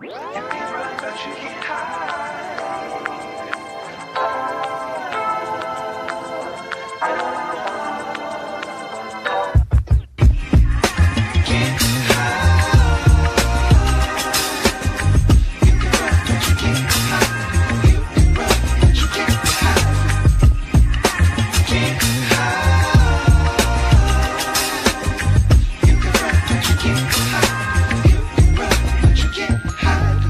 You can run, but you can't hide. You can't hide. You can run, but you can't hide. You can run, but you can't hide. You can't hide. You can run, but you can't hide. You can run, but you can't hide.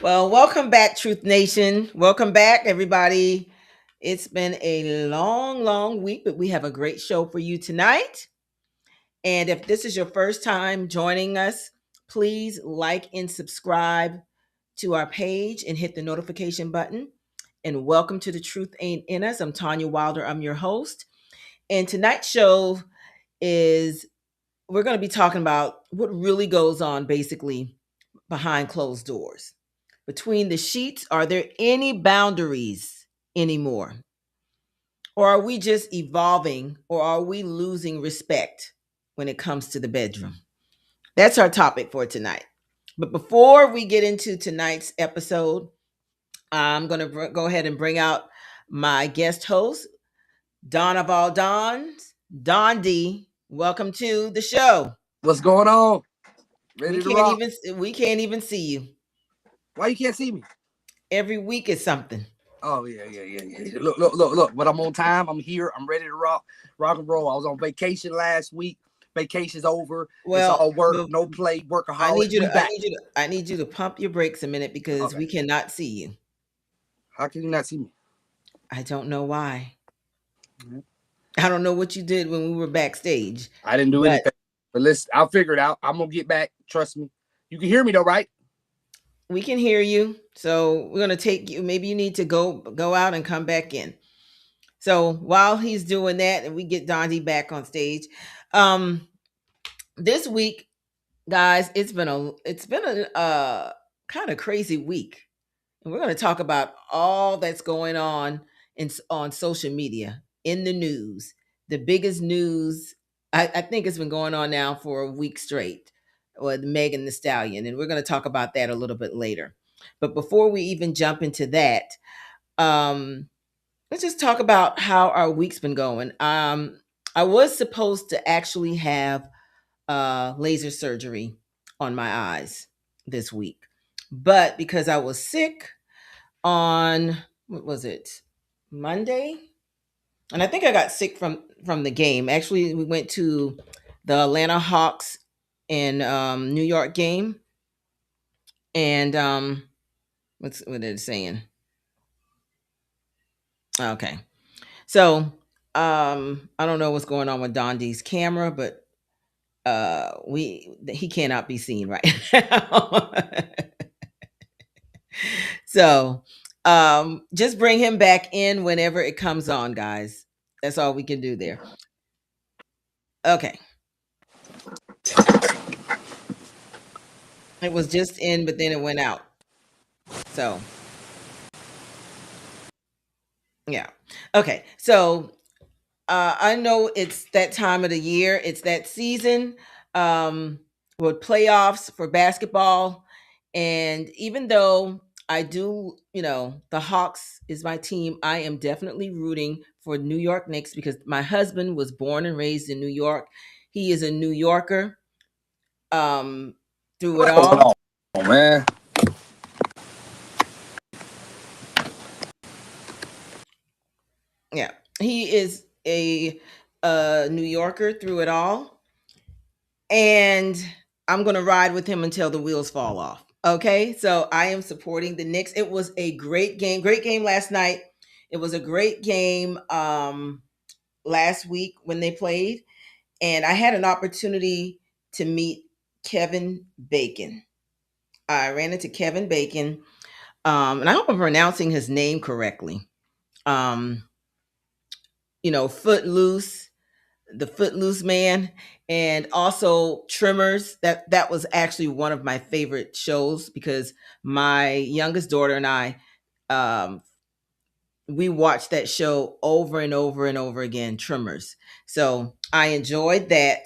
Well, welcome back, Truth Nation. Welcome back, everybody. It's been a long, long week, but we have a great show for you tonight. And if this is your first time joining us, please like and subscribe to our page and hit the notification button. And welcome to The Truth Ain't in Us. I'm Tonya Wilder. I'm your host. And tonight's show is we're going to be talking about what really goes on basically behind closed doors. Between the sheets, are there any boundaries anymore? Or are we just evolving or are we losing respect when it comes to the bedroom? That's our topic for tonight. But before we get into tonight's episode, I'm going to go ahead and bring out my guest host, Don of all Dons, Don D. Welcome to the show. What's going on? We Ready to can't rock? even see you. Why you can't see me? Every week is something. Oh yeah. Look. But I'm on time. I'm here. I'm ready to rock and roll. I was on vacation last week. Vacation's over. It's Well, all work, no play, I workaholic. need you We to I back. need you to I need you to pump your brakes a minute because Okay. we cannot see you. How can you not see me? I don't know why. Mhm. I don't know what you did when we were backstage, I didn't do but anything. But listen, I'll figure it out. I'm gonna get back. Trust me. You can hear me though, right? we can hear you. So we're gonna take you. Maybe you need to go out and come back in. So while he's doing that, and we get Dondi back on stage, um, this week, guys, it's been a kind of crazy week, and we're going to talk about all that's going on on social media, in the news. The biggest news, I think, it's been going on now for a week straight with Megan the Stallion, and we're going to talk about that a little bit later. But before we even jump into that, um, let's just talk about how our week's been going. I was supposed to actually have laser surgery on my eyes this week, but because I was sick on, what was it, Monday, and I think I got sick from the game. Actually, we went to the Atlanta Hawks and New York game, and what is it saying? Okay, so I don't know what's going on with Don D's camera, but we he cannot be seen right now. So just bring him back in whenever it comes on, guys. That's all we can do there. Okay. It was just in, but then it went out. So yeah. Okay. So I know it's that time of the year. It's that season with playoffs for basketball. And even though I do, the Hawks is my team, I am definitely rooting for New York Knicks because my husband was born and raised in New York. He is a New Yorker um, through it What's going all. on, man? Yeah. He is a New Yorker through it all. And I'm going to ride with him until the wheels fall off. Okay, so I am supporting the Knicks. It was a great game last night. It was a great game last week when they played, and I had an opportunity to meet Kevin Bacon. I ran into Kevin Bacon, and I hope I'm pronouncing his name correctly. Um, Footloose, the Footloose Man, and also Trimmers. That was actually one of my favorite shows because my youngest daughter and I, um, we watched that show over and over and over again, Trimmers. So I enjoyed that.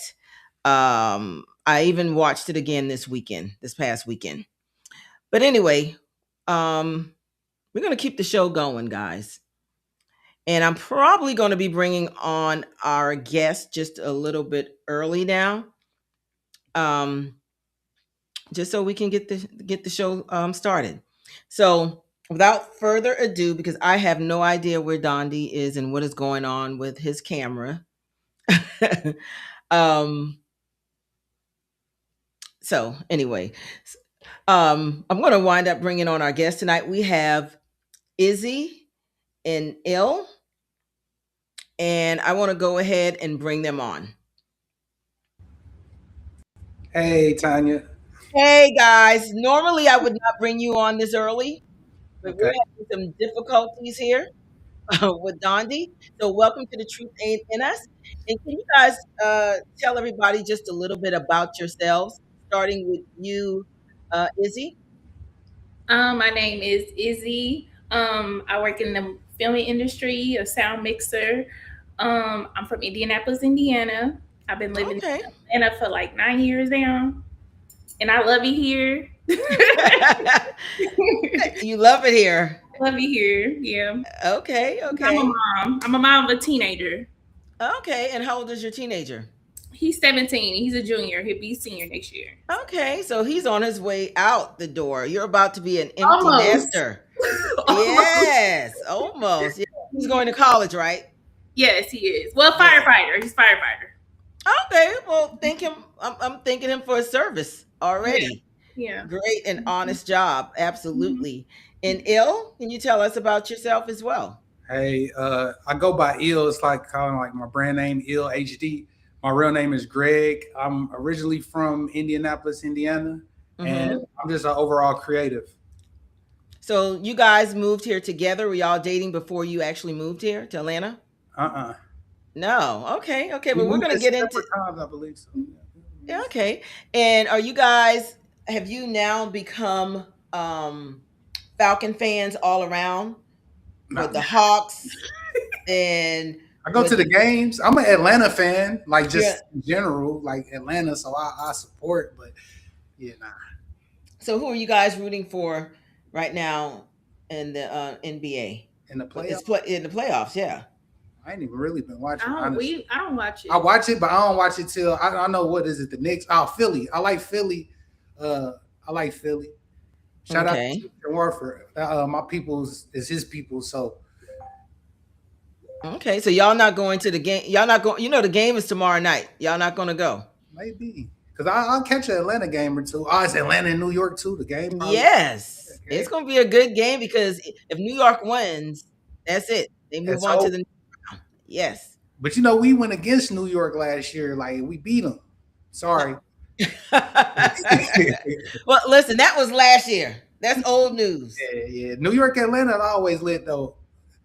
I even watched it again this past weekend. But anyway, um, we're gonna keep the show going, guys. And I'm probably going to be bringing on our guest just a little bit early now, um, just so we can get the show started. So, without further ado, because I have no idea where Dondi is and what is going on with his camera, um, so anyway, I'm going to wind up bringing on our guest tonight. We have Izzy and Ill, and I want to go ahead and bring them on. Hey, Tonya. Hey guys, normally I would not bring you on this early, but we're Okay. having some difficulties here with Dondi. So welcome to the Truth Ain't in Us. And can you guys tell everybody just a little bit about yourselves, starting with you, Izzy? My name is Izzy. I work in the filming industry, a sound mixer. I'm from Indianapolis, Indiana. I've been living Okay. in Atlanta for like 9 years now, and I love it here. You love it here. Love it here. Yeah. Okay, I'm a okay. mom. I'm a mom of a teenager. Okay, and how old is your teenager? He's 17. He's a junior. He'll be senior next year. Okay, so he's on his way out the door. You're about to be an empty Almost. nester. Yes, almost. Yeah. He's going to college, right? Yes, he is. Well, firefighter. He's firefighter. Okay, well, thank him. I'm thanking him for his service already. Yeah. Great and honest job, absolutely. And Ill, can you tell us about yourself as well? Hey, I go by Ill. It's like kind of like my brand name, Ill HD. My real name is Greg. I'm originally from Indianapolis, Indiana, and I'm just an overall creative. So you guys moved here together. Were y'all dating before you actually moved here to Atlanta? No. Okay. Okay. But we're gonna get into times, I believe so. Yeah, okay. And are you guys have you now become Falcon fans all around with the Hawks and I go to the games. I'm an Atlanta fan, like just Yeah. in general, like Atlanta. So I support, but yeah, nah. So who are you guys rooting for right now in the NBA? In the It's playoffs, in the playoffs, yeah. I ain't even really been watching. I Honestly, don't watch it. I watch it, but I don't watch it till I know what is it. The Knicks. Oh, Philly. I like Philly. I like Philly. Shout out Okay. to Warford. My people's is his people. So Okay, so y'all not going to the game. Y'all not going. You know the game is tomorrow night. Y'all not going to go. maybe because I'll catch an Atlanta game or two. Oh, it's Atlanta and New York too. The game. Probably. Yes, Okay. it's going to be a good game because if New York wins, that's it. They move That's on to hope. the next round. Yes. But you know, we went against New York last year. Like we beat them. Sorry. Well, listen, that was last year. That's old news. Yeah. New York, Atlanta always lit though.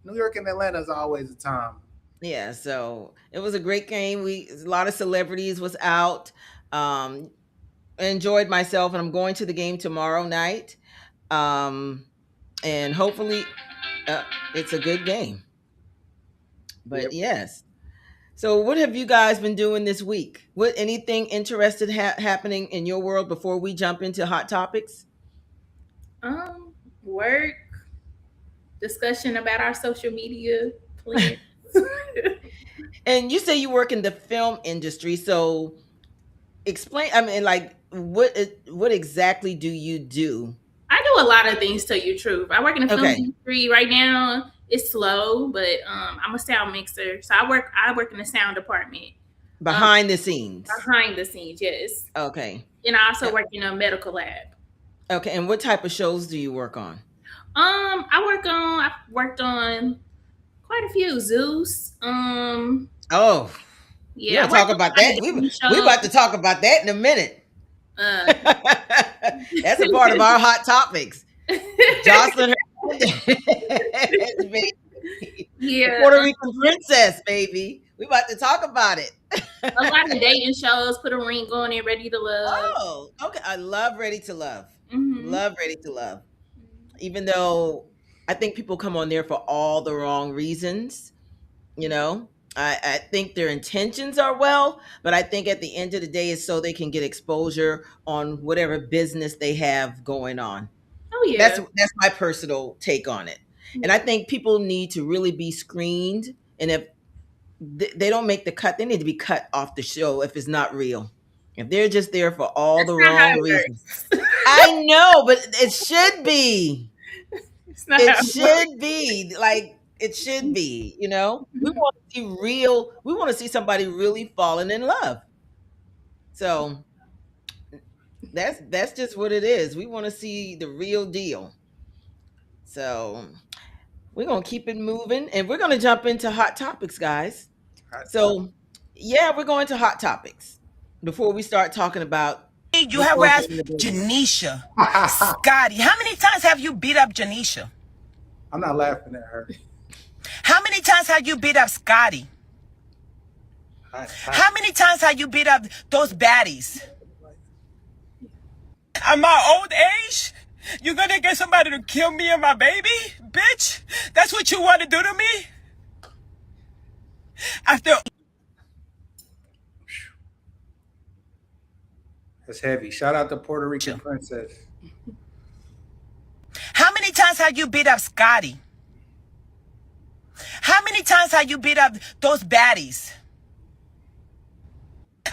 New York and Atlanta is always a time. Yeah, so it was a great game. A lot of celebrities was out. I enjoyed myself, and I'm going to the game tomorrow night. And hopefully, it's a good game. But Yep. yes. So, what have you guys been doing this week? What anything interested happening in your world before we jump into hot topics? Work, discussion about our social media plans. And you say you work in the film industry, so explain. I mean, like, what exactly do you do? I do a lot of things, to tell you the truth. I work in the film Okay. industry right now. It's slow, but I'm a sound mixer, so I work in the sound department Behind the scenes. behind the scenes. Yes, Okay. and I also work in a medical lab. Okay. And what type of shows do you work on? I've worked on quite a few. Zeus. Oh, Yeah, we'll talk about that. We about to talk about that in a minute. That's a part of our hot topics. Jocelyn Hernandez, baby. Yeah, Puerto Rican princess, baby. We about to talk about it. A lot of dating shows put a ring on it, Ready to Love. Oh, okay. I love Ready to Love. Hmm. Love Ready to Love. Even though I think people come on there for all the wrong reasons, you know. I think their intentions are well, but I think at the end of the day it's so they can get exposure on whatever business they have going on. Oh yeah. That's my personal take on it. And I think people need to really be screened, and if they don't make the cut, they need to be cut off the show if it's not real. If they're just there for all That's the not how wrong it reasons. works. I know, but it should be. It's not It how it works. should be. Like it should be, you know? We want to see real, we want to see somebody really falling in love. So that's just what it is. We want to see the real deal. So we're gonna keep it moving and we're gonna jump into hot topics, guys. So yeah, we're going to hot topics before we start talking about You the have force asked in the business. Janisha, Scotty. How many times have you beat up Janisha? I'm not laughing at her. How many times have you beat up Scotty? How many times have you beat up those baddies? At my old age, you're gonna get somebody to kill me and my baby? Bitch, that's what you want to do to me? After That's heavy. Shout out to Puerto Rican Sure. princess. how many times have you beat up Scotty? How many times have you beat up those baddies?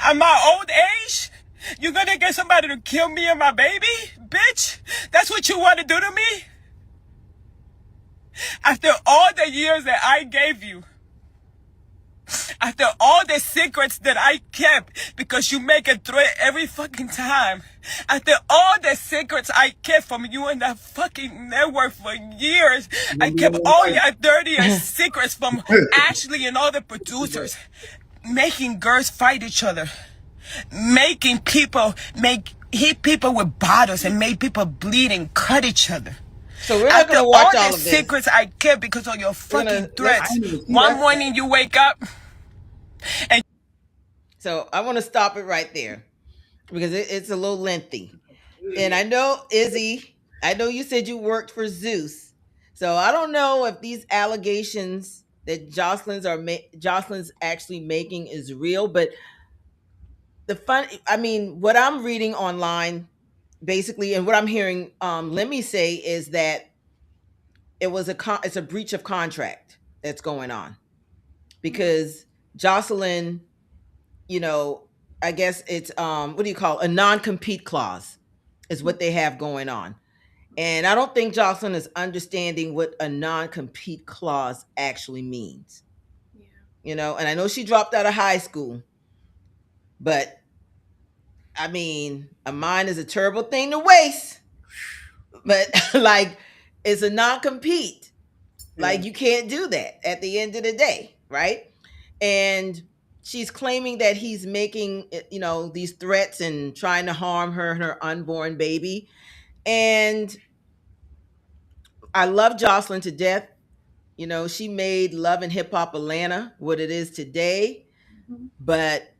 At my old age, you're gonna get somebody to kill me and my baby? Bitch, that's what you want to do to me? After all the years that I gave you, after all the secrets that I kept because you make a threat every fucking time, after all the secrets I kept from you and that fucking network for years, I kept all your dirty secrets from Ashley and all the producers, making girls fight each other, making people hit people with bottles and make people bleed and cut each other. So we're not After gonna watch all all the of this. secrets I kept because of your We're gonna- fucking threats, I didn't even see one that. morning you wake up and So I want to stop it right there because it's a little lengthy. And I know, Izzy, I know you said you worked for Zeus. So I don't know if these allegations that Jocelyn's actually making is real, but what I'm reading online basically and what I'm hearing Lemmy say is that it's a breach of contract that's going on because Jocelyn, you know, I guess it's what do you call a non-compete clause is what they have going on. And I don't think Jocelyn is understanding what a non-compete clause actually means. Yeah. You know, and I know she dropped out of high school, but I mean, a mind is a terrible thing to waste. But like it's a non-compete. Like you can't do that at the end of the day, right? And she's claiming that he's making, you know, these threats and trying to harm her and her unborn baby. And I love Jocelyn to death. You know, she made Love and Hip Hop Atlanta what it is today. Mhm. But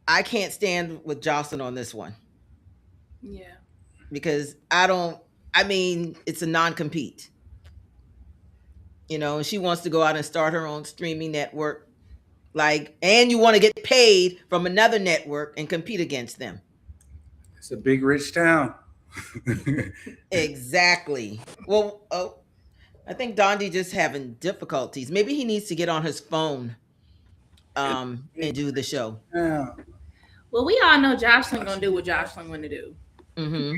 I can't stand with Jocelyn on this one Yeah. because it's a non-compete. You know, and she wants to go out and start her own streaming network. Like, and you want to get paid from another network and compete against them. It's a big rich town. Exactly. Well, oh, I think Dondi just having difficulties. Maybe he needs to get on his phone and do the show. Yeah. Well, we all know Jocelyn gonna do what Jocelyn gonna do. Mm-hmm.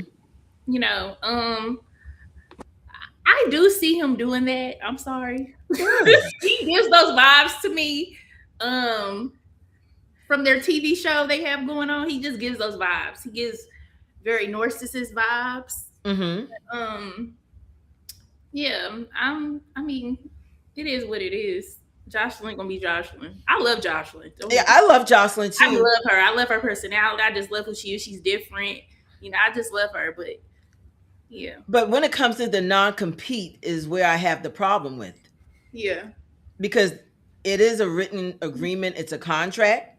You know, I do see him doing that. I'm sorry. He gives those vibes to me. From their TV show they have going on, he just gives those vibes. He gives very narcissist vibes. Mm-hmm. Yeah, I mean, it is what it is. Jocelyn gonna be Jocelyn. I love Jocelyn. Yeah, I love Jocelyn too. I love her. I love her personality. I just love who she is. She's different. You know, I just love her. But yeah, But when it comes to the non-compete is where I have the problem with. yeah, Because it is a written agreement, it's a contract.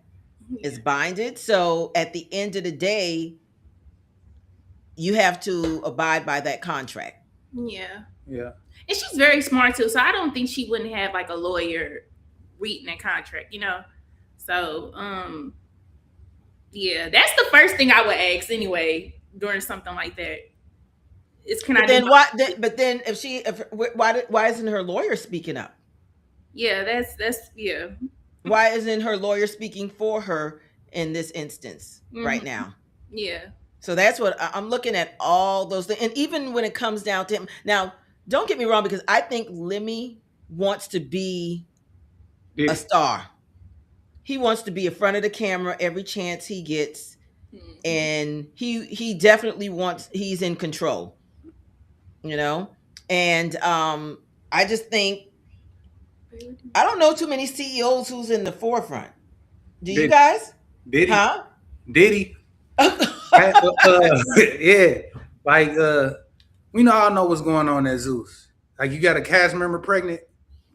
is binded. So at the end of the day, you have to abide by that contract. Yeah. Yeah. And she's very smart too, so I don't think she wouldn't have like a lawyer reading that contract, you know. So, yeah, that's the first thing I would ask anyway during something like that. Is can But I do then my why? But then if why isn't her lawyer speaking up? Yeah, that's yeah. Why isn't her lawyer speaking for her in this instance right Mhm. now? Yeah. So that's what I'm looking at, all those things. And even when it comes down to him, now, don't get me wrong, because I think Lemmy wants to be a Diddy. star. He wants to be in front of the camera every chance he gets. Mhm. And he definitely wants, he's in control, you know? And I just think, I don't know too many CEOs who's in the forefront. Do you Diddy. guys? Diddy. Huh? Diddy. Yeah. Like we all know what's going on at Zeus. Like you got a cast member pregnant.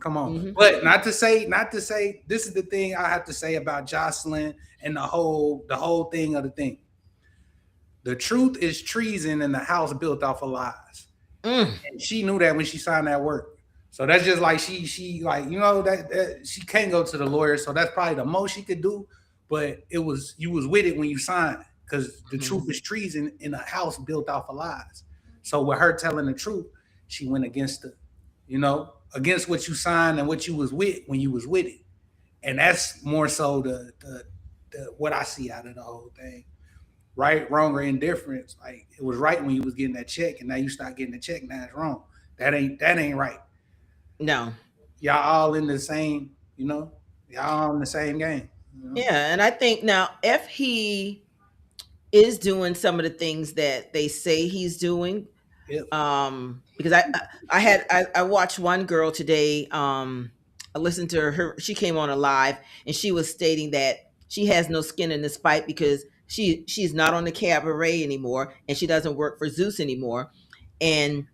Come on. Mhm. But not to say, this is the thing I have to say about Jocelyn and the whole thing of the thing. The truth is treason in the house built off of lies. Mm. And she knew that when she signed that work. So that's just like she like, you know, that she can't go to the lawyer. So that's probably the most she could do. But you was with it when you signed, because the truth is treason in a house built off of lies. So with her telling the truth, she went against the, you know, against what you signed and what you was with when you was with it. And that's more so the what I see out of the whole thing. Right, wrong, or indifference. Like it was right when you was getting that check, and now you start getting the check. Now it's wrong. That ain't right. No. Y'all all in the same, you know. Y'all all in the same game. You know? Yeah, and I think now if he is doing some of the things that they say he's doing, Yep. because I watched one girl today. I listened to her. She came on a live, and she was stating that she has no skin in this fight because she's not on the cabaret anymore, and she doesn't work for Zeus anymore. And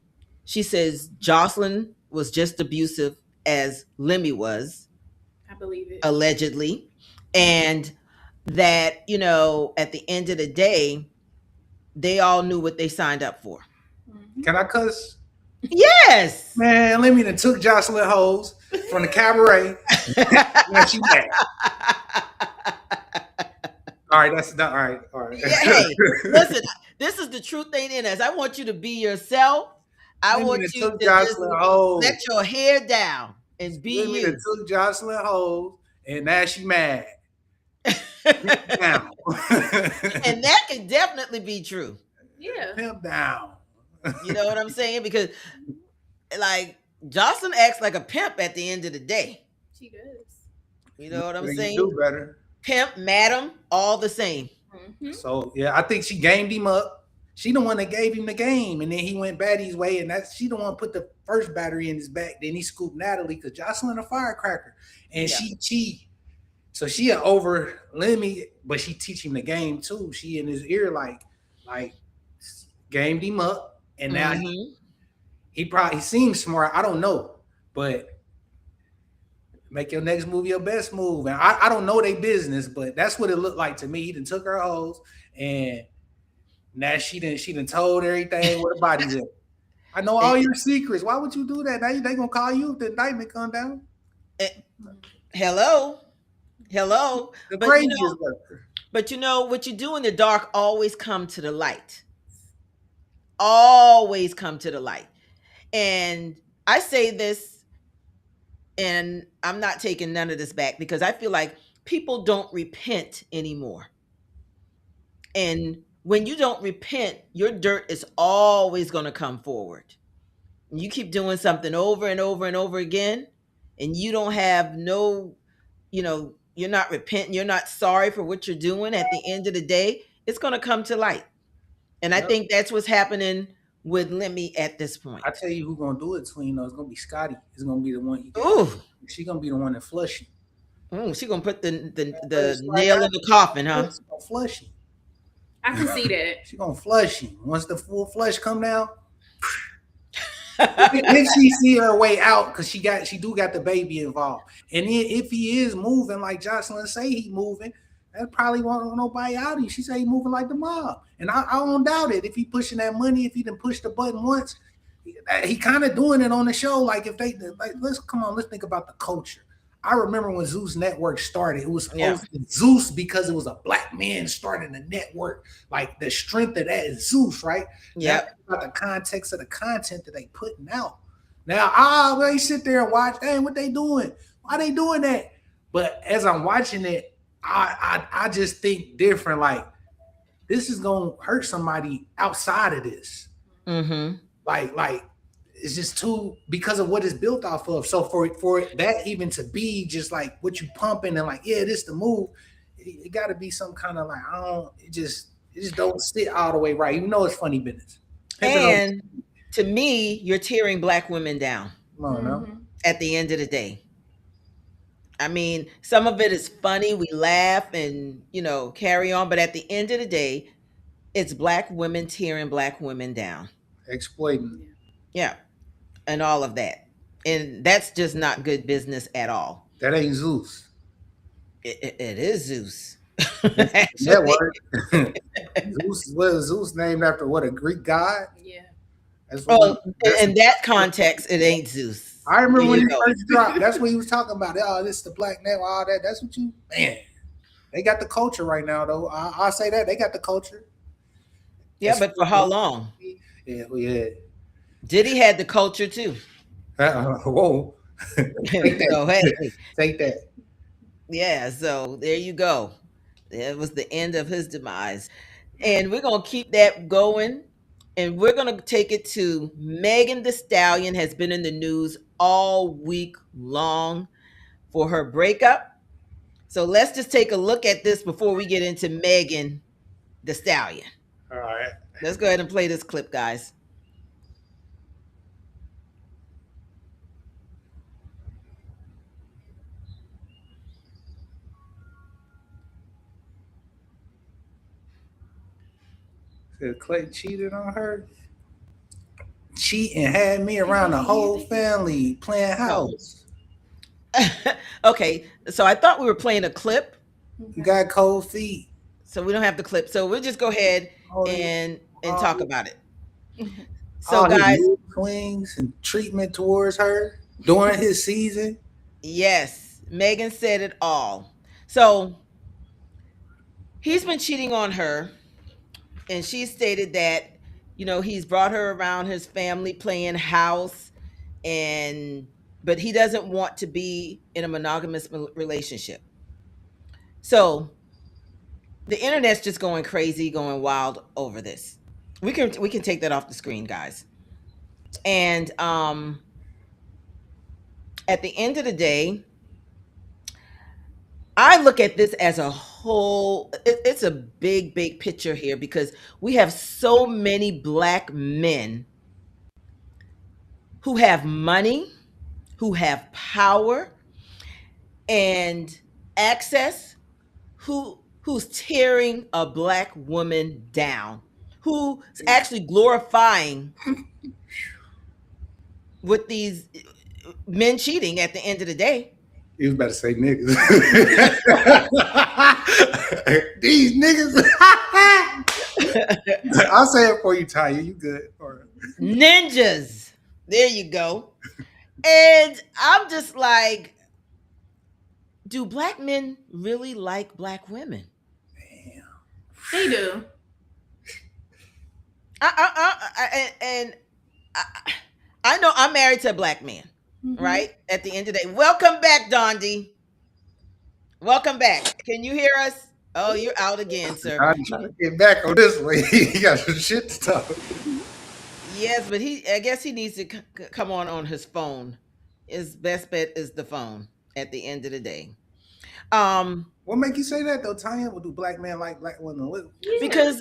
she says Jocelyn was just abusive as Lemmy was, I believe it. allegedly, and that, you know, at the end of the day, they all knew what they signed up for. Mhm. Can I cuss? Yes. Man, let me done took Jocelyn Hose from the cabaret. Now she back. All right, that's not all right. All right. Yeah, hey, listen, this is the truth ain't in us. I want you to be yourself. I Let me want done you took to just Jocelyn Hose. let your hair down and be Let me done you. took Jocelyn Hose, and now she mad. Down. And that can definitely be true. Yeah. Pimp down. You know what I'm saying? Because like Jocelyn acts like a pimp at the end of the day. She does. You know what I'm You saying? do better. Pimp, madam, all the same. Mhm. So yeah, I think she gamed him up. She the one that gave him the game, and then he went Batty's way, and she the one put the first battery in his back. Then he scooped Natalie because Jocelyn a firecracker, and Yeah. she so she over Lemmy, but she teach him the game too. She in his ear like gamed him up, and now Mhm. he seems smart. I don't know, but make your next move your best move. And I don't know their business, but that's what it looked like to me. He done took her hoes, and now she done told everything where the body's at. I know all your secrets. Why would you do that? Now they gonna call you if the indictment come down. Hello. The But craziest worker. But you know what you do in the dark always come to the light. Always come to the light. And I say this, and I'm not taking none of this back because I feel like people don't repent anymore. And when you don't repent, your dirt is always going to come forward. You keep doing something over and over and over again, and you don't have no, you know, you're not repenting, you're not sorry for what you're doing. At the end of the day, it's going to come to light. And I Yep. think that's what's happening with Lemmy at this point. I tell you who's gonna do it, Tween. Though it's gonna be Scotty. It's gonna be the one. Ooh, She gonna be the one that flush him. she gonna put the It's like nail in the coffin, huh? She's gonna flush him. I can see that. She gonna flush him. Once the full flush come down, if she see her way out, because she do got the baby involved, and then if he is moving like Jocelyn say he moving, That probably won't nobody out of you. She said he moving like the mob. And I don't doubt it. If he pushing that money, if he didn't push the button once, he kind of doing it on the show. Like if they like, let's think about the culture. I remember when Zeus Network started, it was supposed to be Zeus because it was a black man starting the network. Like the strength of that is Zeus, right? Yeah. About the context of the content that they putting out. Now, they sit there and watch, hey, what they doing? Why they doing that? But as I'm watching it, I just think different. Like this is gonna hurt somebody outside of this. Mm-hmm. Like it's just too because of what it's built off of. So for that even to be just like what you pumping and like, yeah, this the move, it got to be some kind of like it just don't sit all the way right. Even though it's funny business. And to me, you're tearing black women down. No. At the end of the day. I mean, some of it is funny. We laugh and, carry on. But at the end of the day, it's black women tearing black women down. Exploiting. Yeah. And all of that. And that's just not good business at all. That ain't Zeus. It is Zeus. That word. Zeus named after what, a Greek god? Yeah. In that context, it ain't Zeus. I remember when he first dropped. That's what he was talking about. Oh, this is the black name, all that. That's what man. They got the culture right now, though. I'll say that they got the culture. Yeah, but for how long? Yeah. Diddy had the culture too. Whoa. Take that. Yeah, so there you go. It was the end of his demise. And we're going to keep that going. And we're going to take it to Megan Thee Stallion has been in the news all week long for her breakup. So let's just take a look at this before we get into Megan Thee Stallion. All right. Let's go ahead and play this clip, guys. Clay cheated on her. Cheating had me around the whole family playing house. Okay, so I thought we were playing a clip. You got cold feet. So we don't have the clip. So we'll just go ahead and talk about it. So guys, swings and treatment towards her during his season. Yes, Megan said it all. So he's been cheating on her, and she stated that he's brought her around his family playing house, but he doesn't want to be in a monogamous relationship. So the internet's just going crazy, going wild over this. We can take that off the screen, guys. And at the end of the day, I look at this as a whole. It's a big picture here because we have so many black men who have money, who have power and access, who's tearing a black woman down, who's actually glorifying with these men cheating at the end of the day. You was about to say niggas. These niggas. I'll say it for you, Tonya. You good. Ninjas. There you go. And I'm just like, do black men really like black women? Damn. They do. I know I'm married to a black man, right? At the end of the day. Welcome back, Dondi. Welcome back. Can you hear us? Oh, you're out again, sir. I'm trying to get back on this way. He got some shit to talk. Yes, but I guess he needs to come on his phone. His best bet is the phone at the end of the day. What make you say that though, Tonya? What do black men like black women? Because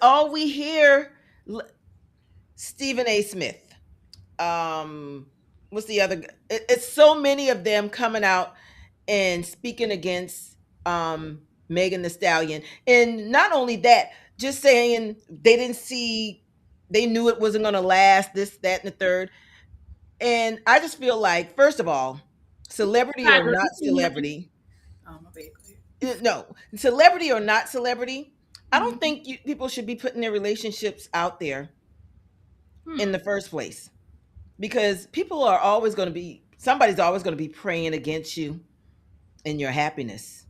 all we hear, Stephen A. Smith. What's the other? It's so many of them coming out and speaking against Megan Thee Stallion, and not only that, just saying they knew it wasn't going to last. This, that, and the third. And I just feel like, first of all, celebrity or not celebrity. Oh, my bad. No, celebrity or not celebrity, I don't Mhm. think people should be putting their relationships out there in the first place, because people are always going to be, somebody's always going to be praying against you and your happiness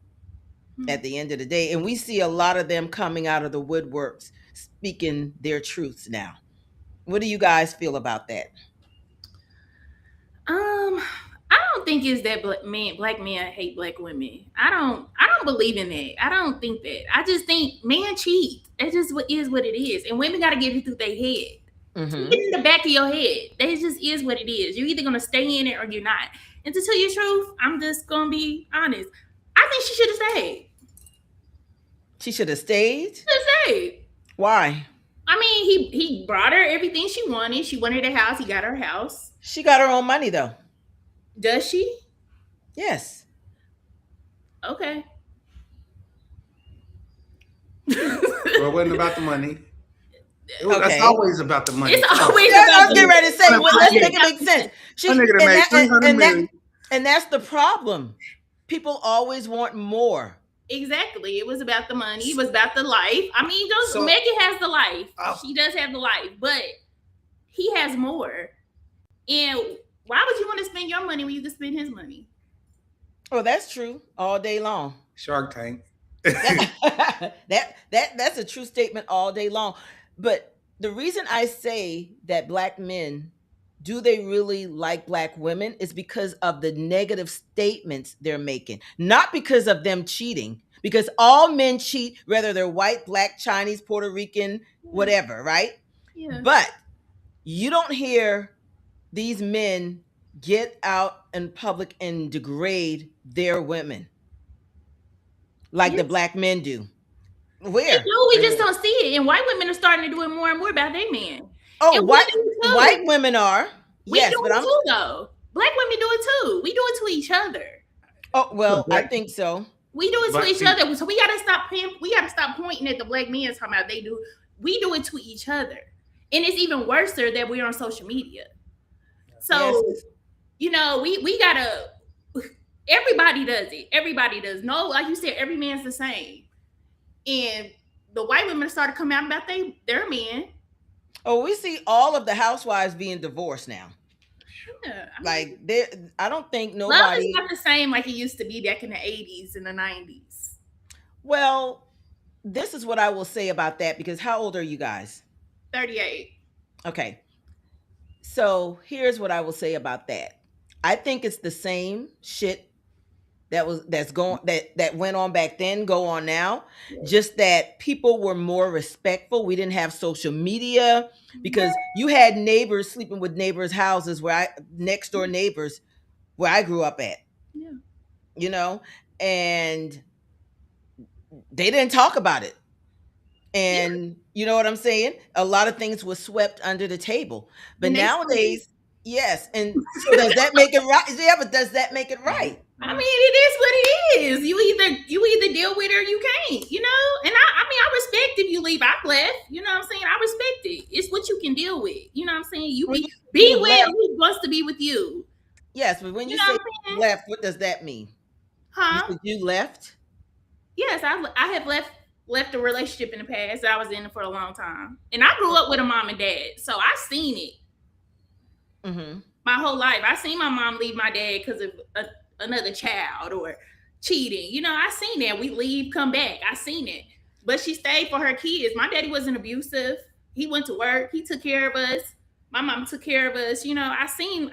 Hmm. at the end of the day. And we see a lot of them coming out of the woodworks speaking their truths now. What do you guys feel about that? I don't think it's that black men hate black women. I don't believe in that. I don't think that. I just think men cheat. It just what is what it is, and women got to get it through their head. Get Mm-hmm. in the back of your head. That just is what it is. You're either gonna stay in it or you're not. And to tell you the truth, I'm just gonna be honest. I think she should have stayed. She should have stayed. Should have stayed. Why? I mean, he brought her everything she wanted. She wanted a house. He got her house. She got her own money though. Does she? Yes. Okay. Well, it wasn't about the money. Okay. That's always about the money. It's always Yeah, I about was getting ready to say, Well, well, let's yeah. make it make sense. She, That nigga and, done made that, 300 and, million. and that's the problem. People always want more. Exactly. It was about the money. It was about the life. I mean, So- Megan has the life. Oh. She does have the life, but he has more. And why would you want to spend your money when you can spend his money? Oh, that's true. All day long. Shark Tank. That's a true statement all day long. But the reason I say that black men, do they really like black women, is because of the negative statements they're making, not because of them cheating. Because all men cheat, whether they're white, black, Chinese, Puerto Rican, whatever, right? Yeah. But you don't hear these men get out in public and degrade their women like the Yes. black men do. We Where? do, we just don't see it. And white women are starting to do it more and more about their men. Oh, And white we do too. white women are. We Yes, do but it I'm. too, though. Black women do it too. We do it to each other. Oh well, I Black- think so. We do it to Black each people- other. So we gotta stop pointing at the black men talking about they do. We do it to each other. And it's even worse that we're on social media. So Yes. you know, we gotta, everybody does it. Everybody does. No, like you said, every man's the same. And the white women started coming out about their men. Oh, we see all of the housewives being divorced now. Yeah, I mean, Like there, I don't think love nobody. is not the same like it used to be back in the 80s and the 90s. Well, this is what I will say about that, because how old are you guys? 38. Okay. So here's what I will say about that. I think it's the same shit that went on back then, go on now. Just that people were more respectful. We didn't have social media, because you had neighbors sleeping with neighbors' houses next door neighbors where I grew up at. Yeah. You know, and they didn't talk about it. And you know what I'm saying? A lot of things were swept under the table. But And they nowadays, yes. And so does that make it right? Yeah, but does that make it right? I mean, it is what it is. You either deal with it or you can't, you know? And I respect if you leave. I've left, you know what I'm saying? I respect it. It's what you can deal with. You know what I'm saying? You Well, be you with left. who wants to be with you. Yes, but when you You know say what I'm saying? left, what does that mean? Huh? You said you left? Yes, I have left a relationship in the past that I was in for a long time. And I grew up with a mom and dad. So I seen it Mm-hmm. my whole life. I seen my mom leave my dad because of another child or cheating. You know, I seen that. We leave, come back. I seen it. But she stayed for her kids. My daddy wasn't abusive. He went to work. He took care of us. My mom took care of us. You know, I seen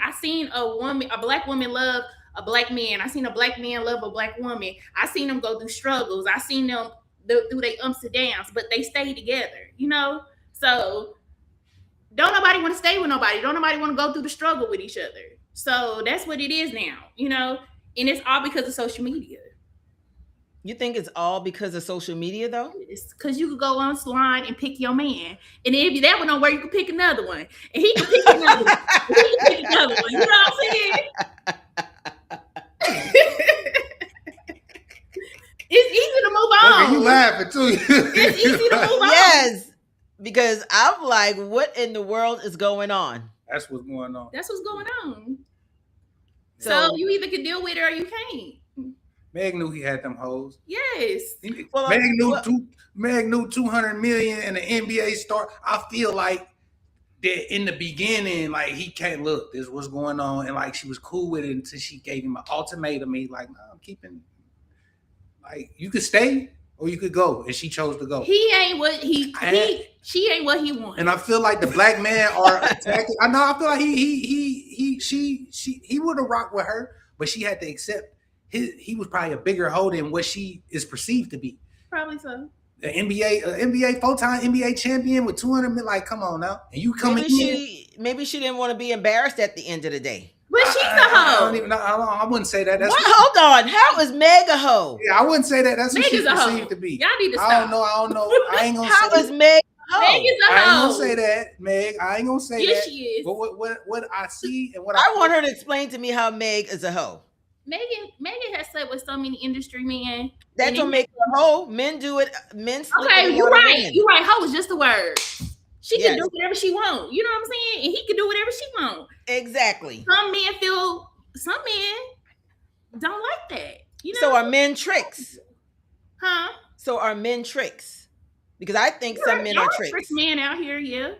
a black woman love a black man. I seen a black man love a black woman. I seen them go through struggles. I seen them through their ups and downs, but they stayed together, you know? So don't nobody want to stay with nobody. Don't nobody want to go through the struggle with each other. So that's what it is now, you know? And it's all because of social media. You think it's all because of social media, though? It's because you could go online and pick your man. And if that one don't work, you can pick another one. And he can pick another one. And he can pick another one. You know what I'm saying? It's easy to move on. Okay, you laughing too. It's easy to move on. Yes, because I'm like, what in the world is going on? That's what's going on. That's what's going on. So So you either can deal with it or you can't. Meg knew he had them hoes. Yes. Well, Meg knew 200 million and the NBA star. I feel like that in the beginning, like he can't look. This what's going on, and like she was cool with it until she gave him an ultimatum. He's like, "No, I'm keeping. Like you could stay or you could go," and she chose to go. He ain't what she ain't what he wants. And I feel like the black men are attacking. I know. I feel like he would have rocked with her, but she had to accept he was probably a bigger hoe than what she is perceived to be. Probably so. The NBA 4-time NBA champion with 200 million. Like, come on now, and you coming in. Maybe she didn't want to be embarrassed at the end of the day. But she's a hoe. I wouldn't say that. That's what? Hold on. How is Meg a hoe? Yeah, I wouldn't say that. That's what Meg she's is a hoe. perceived to be. Y'all need to stop. I don't know. I ain't gonna How say is Meg a hoe? Meg is a I ain't hoe. gonna say that, Meg. I ain't gonna say Yes, that. she is. But what I see and what I want her to explain to me how Meg is a hoe. Megan has slept with so many industry men. That don't make her a hoe. Men do it. Men sleep Okay, with a you're lot of right. men. You're right. Hoe is just a word. She Yes. can do whatever she wants. You know what I'm saying? And he can do whatever she wants. Exactly. Some men don't like that. You know? So are men tricks? Huh? So are men tricks? Because I think some men are tricks. Trick men out here, yeah.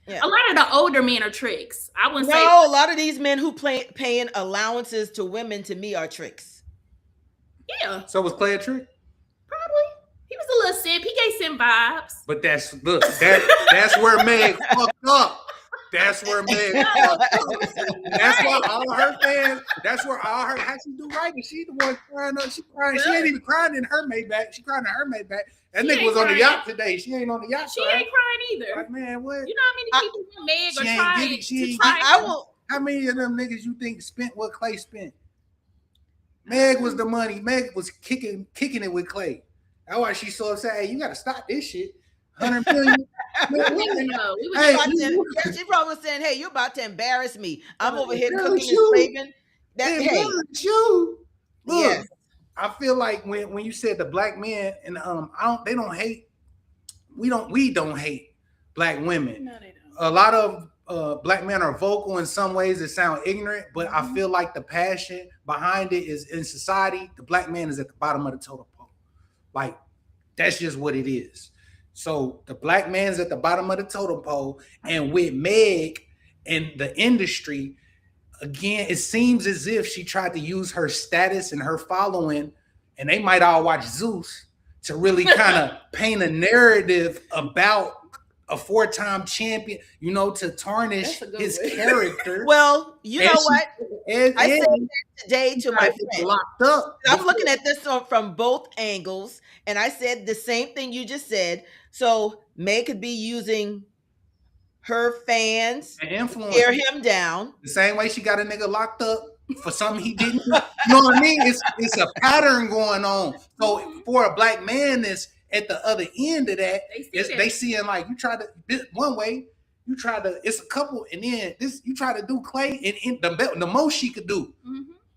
Yeah. A lot of the older men are tricks. I wouldn't say. No, a lot of these men who paying allowances to women to me are tricks. Yeah, So was Clay a trick? probably. He was a little simp. He gave simp vibes. But that's where Meg fucked up. That's where Meg fucked up. That's why all her fans. That's where all her how she do right. And she the one crying up. She crying. She ain't even crying in her Maybach. She crying in her Maybach. That She nigga ain't was on the crying. yacht today. She ain't on the yacht. She crying. ain't crying either. Like, man, what? You know how many people want Meg She or ain't try get it. She to ain't try? I will. How many of them niggas you think spent what Clay spent? Meg was the money. Meg was kicking it with Clay. That's why she's so upset. Hey, you gotta stop this shit. 100 million. No, we was Hey, just Yeah, she probably was saying, "Hey, you're about to embarrass me. I'm over here Embarrass cooking and you. slaving." That hey, you. Look, yes. I feel like when you said the black men and they don't hate. We don't hate black women. No, they don't. A lot of black men are vocal in some ways that sound ignorant, but I feel like the passion behind it is in society. The black man is at the bottom of the totem pole. Like that's just what it is. So the black man's at the bottom of the totem pole, and with Meg and the industry, again, it seems as if she tried to use her status and her following, and they might all watch Zeus to really kind of paint a narrative about a 4-time champion, to tarnish That's a good his one. character. Well, you know what? I said And that today to my friend. locked up. I'm looking at this from both angles, and I said the same thing you just said. So May could be using her fans And to influence. tear him down. The same way she got a nigga locked up for something he didn't do. You know what I mean? It's a pattern going on. So for a black man that's at the other end of that, they seeing like you try to this one way, you try to it's a couple, and then this you try to do Clay, and the most she could do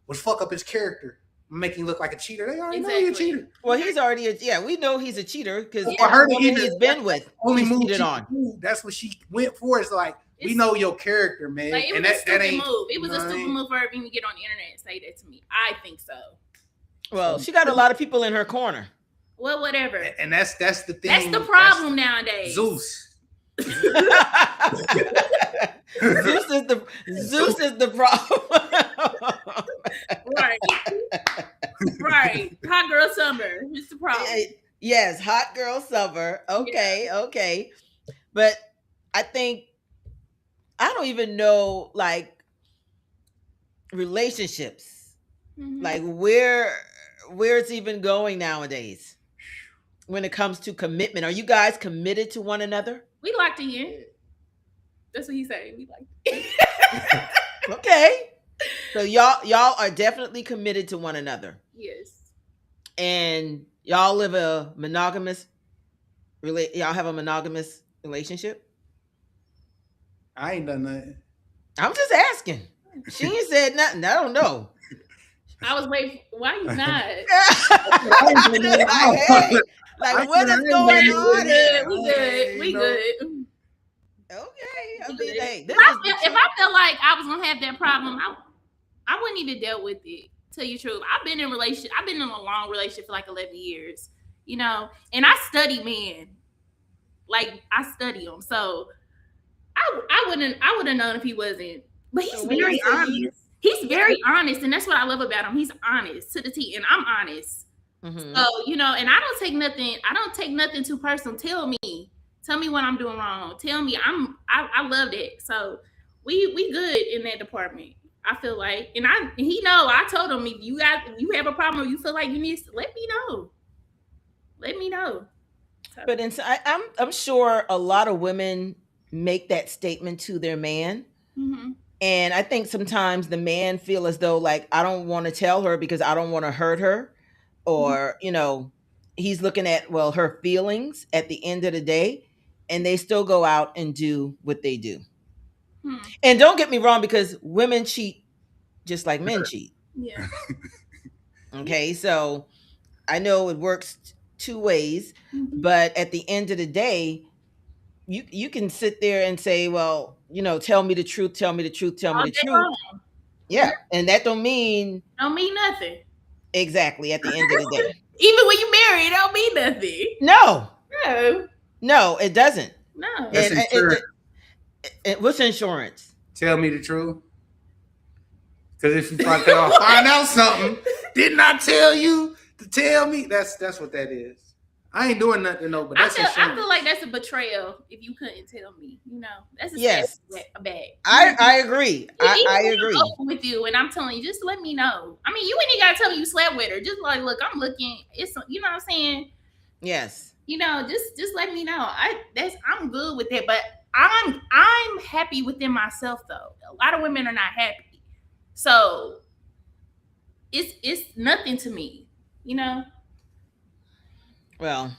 was fuck up his character, make him look like a cheater. They already know he's a cheater. Well, he's already we know he's a cheater because For her to woman even- he's been with, Only he's move cheated she on. could do, that's what she went for. It's like we know your character, man. Like, it and was a that stupid ain't move. It was you a know what I stupid mean? move for her to even get on the internet and say that to me. I think so. Well, she got a lot of people in her corner. Well, whatever. And that's the thing. That's the problem nowadays. Zeus. Zeus is the problem. Right. Right. Hot girl summer. It's the problem. Yes, hot girl summer. Okay. But I think I don't even know like relationships, like where it's even going nowadays when it comes to commitment. Are you guys committed to one another? We locked in. That's what he said. We locked in. Okay. So y'all are definitely committed to one another. Yes. And y'all live a monogamous y'all have a monogamous relationship? I ain't done nothing. I'm just asking. She ain't said nothing. I don't know. I was waiting. Why you not? Like what is going on here? We good. Okay. I mean, hey, If I felt like I was gonna have that problem, I wouldn't even dealt with it. Tell you the truth. I've been in a long relationship for like 11 years, you know, and I study men. Like, I study them. So I wouldn't have known if he wasn't. But he's very honest. He's very honest, and that's what I love about him. He's honest to the T, and I'm honest. Mm-hmm. So, you know, and I don't take nothing too personal. Tell me when I'm doing wrong. Tell me. I love that. So we good in that department. I feel like, and I told him, if you have a problem or you feel like you need, let me know. Let me know. So. But I'm sure a lot of women make that statement to their man. Mm-hmm. And I think sometimes the man feel as though, like, I don't want to tell her because I don't want to hurt her. Or, you know, he's looking at, well, her feelings at the end of the day, and they still go out and do what they do. And don't get me wrong, because women cheat just like men cheat. Yeah. Okay, so I know it works two ways, but at the end of the day, you can sit there and say, well, you know, tell me the truth, tell me the truth, tell me the truth. Wrong. Yeah, and that don't mean nothing. Exactly, at the end of the day. Even when you marry, it don't mean nothing. No, it doesn't. No. That's insurance. What's insurance? Tell me the truth. Because if you find out something, didn't I tell you to tell me? That's what that is. I ain't doing nothing, no, but that's insurance. I feel like that's a betrayal if you couldn't tell me. You know, that's a bad. I agree. I agree. I'm open with you, and I'm telling you, just let me know. I mean, you ain't gotta tell me you slept with her. Just like, look, I'm looking. It's, you know what I'm saying? Yes. You know, just let me know. I'm good with that, but I'm happy within myself though. A lot of women are not happy, so it's nothing to me. You know. Well,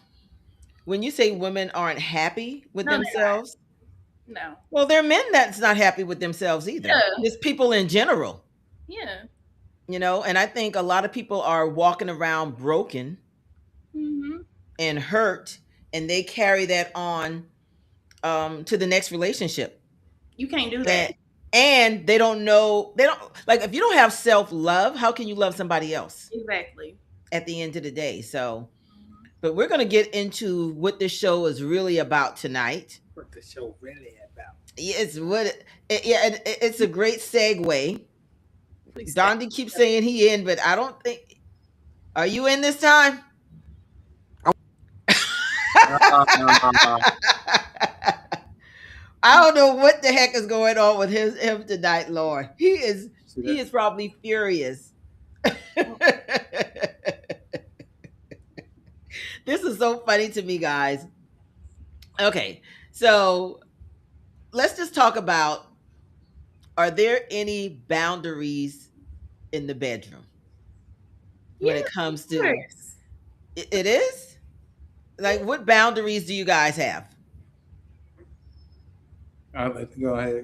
when you say women aren't happy with themselves, no. Well, there are men that's not happy with themselves either. Yeah. Just people in general. Yeah. You know, and I think a lot of people are walking around broken and hurt, and they carry that on to the next relationship. You can't do that. And they don't like, if you don't have self-love, how can you love somebody else? Exactly. At the end of the day. So, but we're going to get into what this show is really about tonight. What the show really about? It's it's a great segue. Dondi keeps saying he in, but I don't think. Are you in this time? I don't know what the heck is going on with him tonight, Lord. He is probably furious. This is so funny to me, guys. Okay, so let's just talk about, are there any boundaries in the bedroom when it comes to it is? Like, what boundaries do you guys have? Go ahead.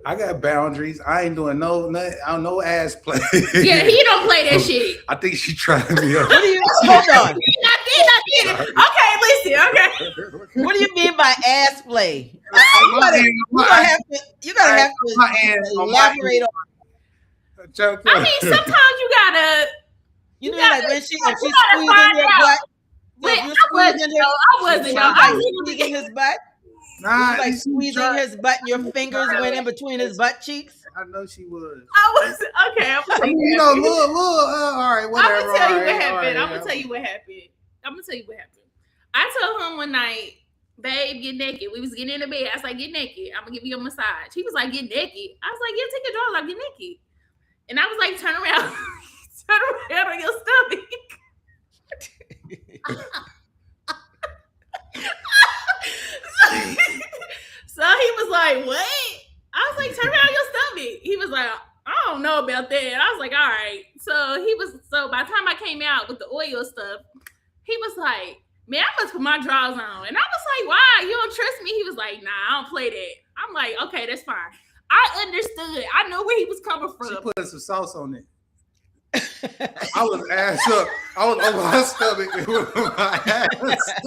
I got boundaries. I ain't doing no ass play. Yeah, he don't play that shit. I think she tried me up. What do you hold on? I did. Okay, listen. Okay. What do you mean by ass play? You gotta have to elaborate on. I mean, sometimes you gotta. You know, like when she's squeezing your butt. I wasn't squeezing his butt. Nah, like squeezing his butt, and your fingers went in between his butt cheeks. I know she was. I was okay. I'm gonna all right, whatever. I'm gonna tell you what happened. I'm gonna tell you what happened. I told him one night, babe, get naked. We was getting in the bed. I was like, get naked. I'm gonna give you a massage. He was like, get naked. I was like, yeah, take your drawers off, get naked. And I was like, turn around on your stomach. So he was like, what? I was like, turn around your stomach. He was like, I don't know about that. And I was like, all right. So by the time I came out with the oil stuff, he was like, man, I must put my drawers on. And I was like, why? You don't trust me? He was like, nah, I don't play that. I'm like, okay, that's fine. I understood. I know where he was coming from. She put some sauce on it. I was ass up. I was over her stomach with my ass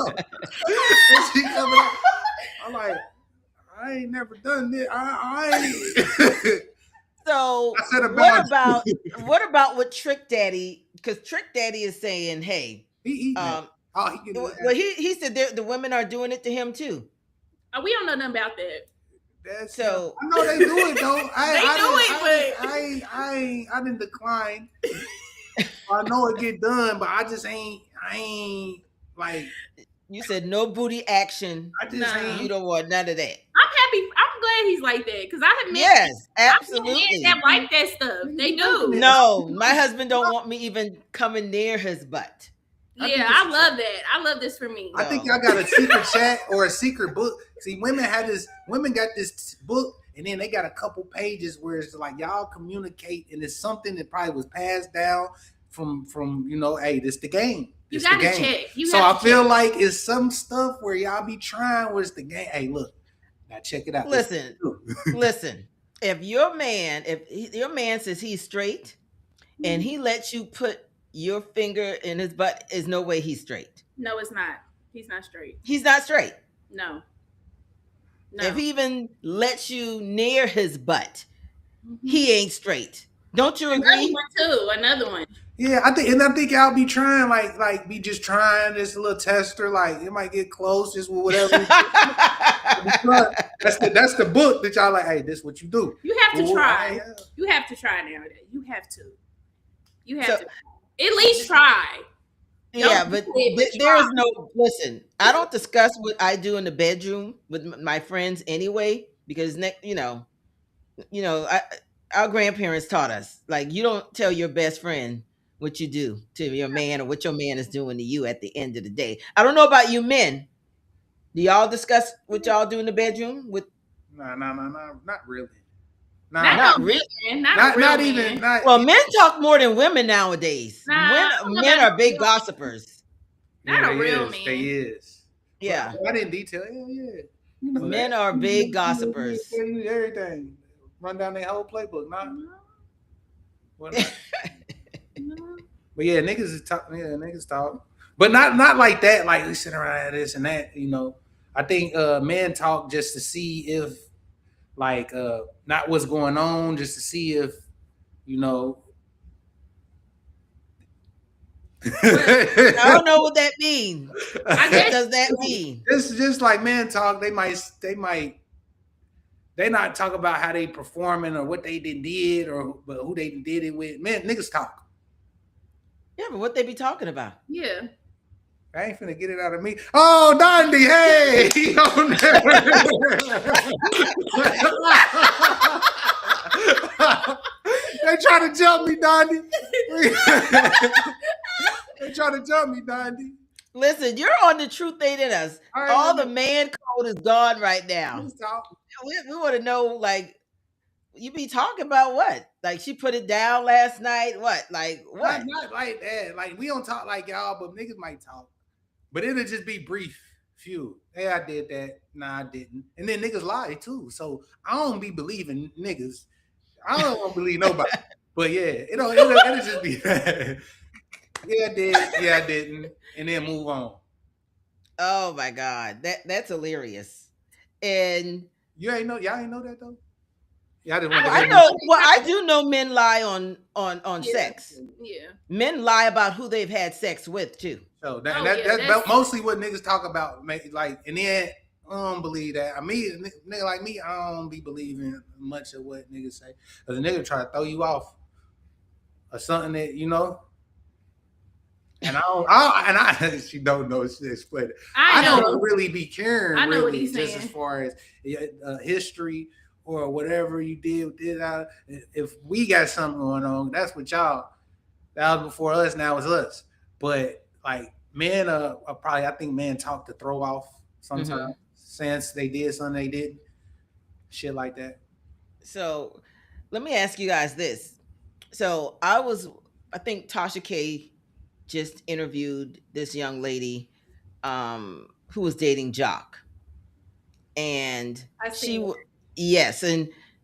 up. And she coming up. I'm like, I ain't never done this. I ain't. So I said a what boundary. about what Trick Daddy? Because Trick Daddy is saying, "Hey, He eating that. um, Oh, he getting well, he said the women are doing it to him too." We don't know nothing about that. That's So I know they do it though. I didn't decline. I know it get done, but I ain't like you said no booty action. I just Nah. ain't. You don't want none of that. I'm happy. I'm glad he's like that because I have met Yes, I've met absolutely. men that like that stuff. They do. No, my husband don't want me even coming near his butt. Yeah, I love that. I love this for me. I think y'all got a secret chat or a secret book. See, women got this book, and then they got a couple pages where it's like y'all communicate, and it's something that probably was passed down from hey, this the game. You It's gotta the game. check. You So have I to feel check. like it's some stuff where y'all be trying where it's the game. Hey, look, now check it out. Listen, listen. If your man says he's straight, and he lets you put your finger in his butt, is no way he's straight. No, it's not. He's not straight. He's not straight. No. If he even lets you near his butt, he ain't straight. Don't you Another agree? one too. Another one. Yeah, I think y'all be trying like be just trying this little tester. Like it might get close, just with whatever. That's the book that y'all like. Hey, this what you do. You have to Ooh, try. yeah. You have to try nowadays. You have to. You have to. At least try. Yeah, Don't but do it, but there is try. no listen. I don't discuss what I do in the bedroom with my friends anyway, because our grandparents taught us like you don't tell your best friend what you do to your man or what your man is doing to you at the end of the day. I don't know about you men. Do y'all discuss what y'all do in the bedroom with? No, not really. Not really. Man. Not a real not man. even. Not, Well, men talk more than women nowadays. Nah, Men are big gossipers. Not a they real is, man. They is. Yeah, But I didn't detail. Yeah. You know men that. are big gossipers. Tell you everything. Run down their whole playbook. Not. Well, not. But yeah, niggas is talk. Yeah, niggas talk. But not like that. Like we sit around at this and that. I think men talk just to see if, like, not what's going on, just to see if, I don't know what that means. What does that mean? This is just like men talk. They not talk about how they performing or what they did but who they did it with. Man, niggas talk. Yeah, but what they be talking about? Yeah. I ain't finna get it out of me. Oh, Dondi, hey! They try to jump me, Dondi. They try to jump me, Dondi. Listen, you're on the truth ain't in us. All the man code is gone right now. We want to know, like, you be talking about what? Like, she put it down last night. What? Like, what? Not like that. Like, we don't talk like y'all, but niggas might talk. But it'll just be brief. Few. Hey, I did that. Nah, I didn't. And then niggas lie too. So I don't be believing niggas. I don't want to believe nobody. But yeah, it'll just be yeah, I did. Yeah, I didn't. And then move on. Oh my God. That's hilarious. And y'all ain't know that though? Yeah, I do know men lie on sex. Yeah. Men lie about who they've had sex with too. So that's mostly what niggas talk about. Like, and then I don't believe that. I mean, nigga like me, I don't be believing much of what niggas say. Because a nigga try to throw you off or something that and she don't know. She explained it. I don't really be caring. I know really, what he's just saying. as far as history or whatever you did. If we got something going on, that's what y'all. That was before us. Now it's us. But like men are probably. I think men talk to throw off sometimes since they did something they didn't. Shit like that. So let me ask you guys this. So I think Tasha K just interviewed this young lady who was dating Jock. And and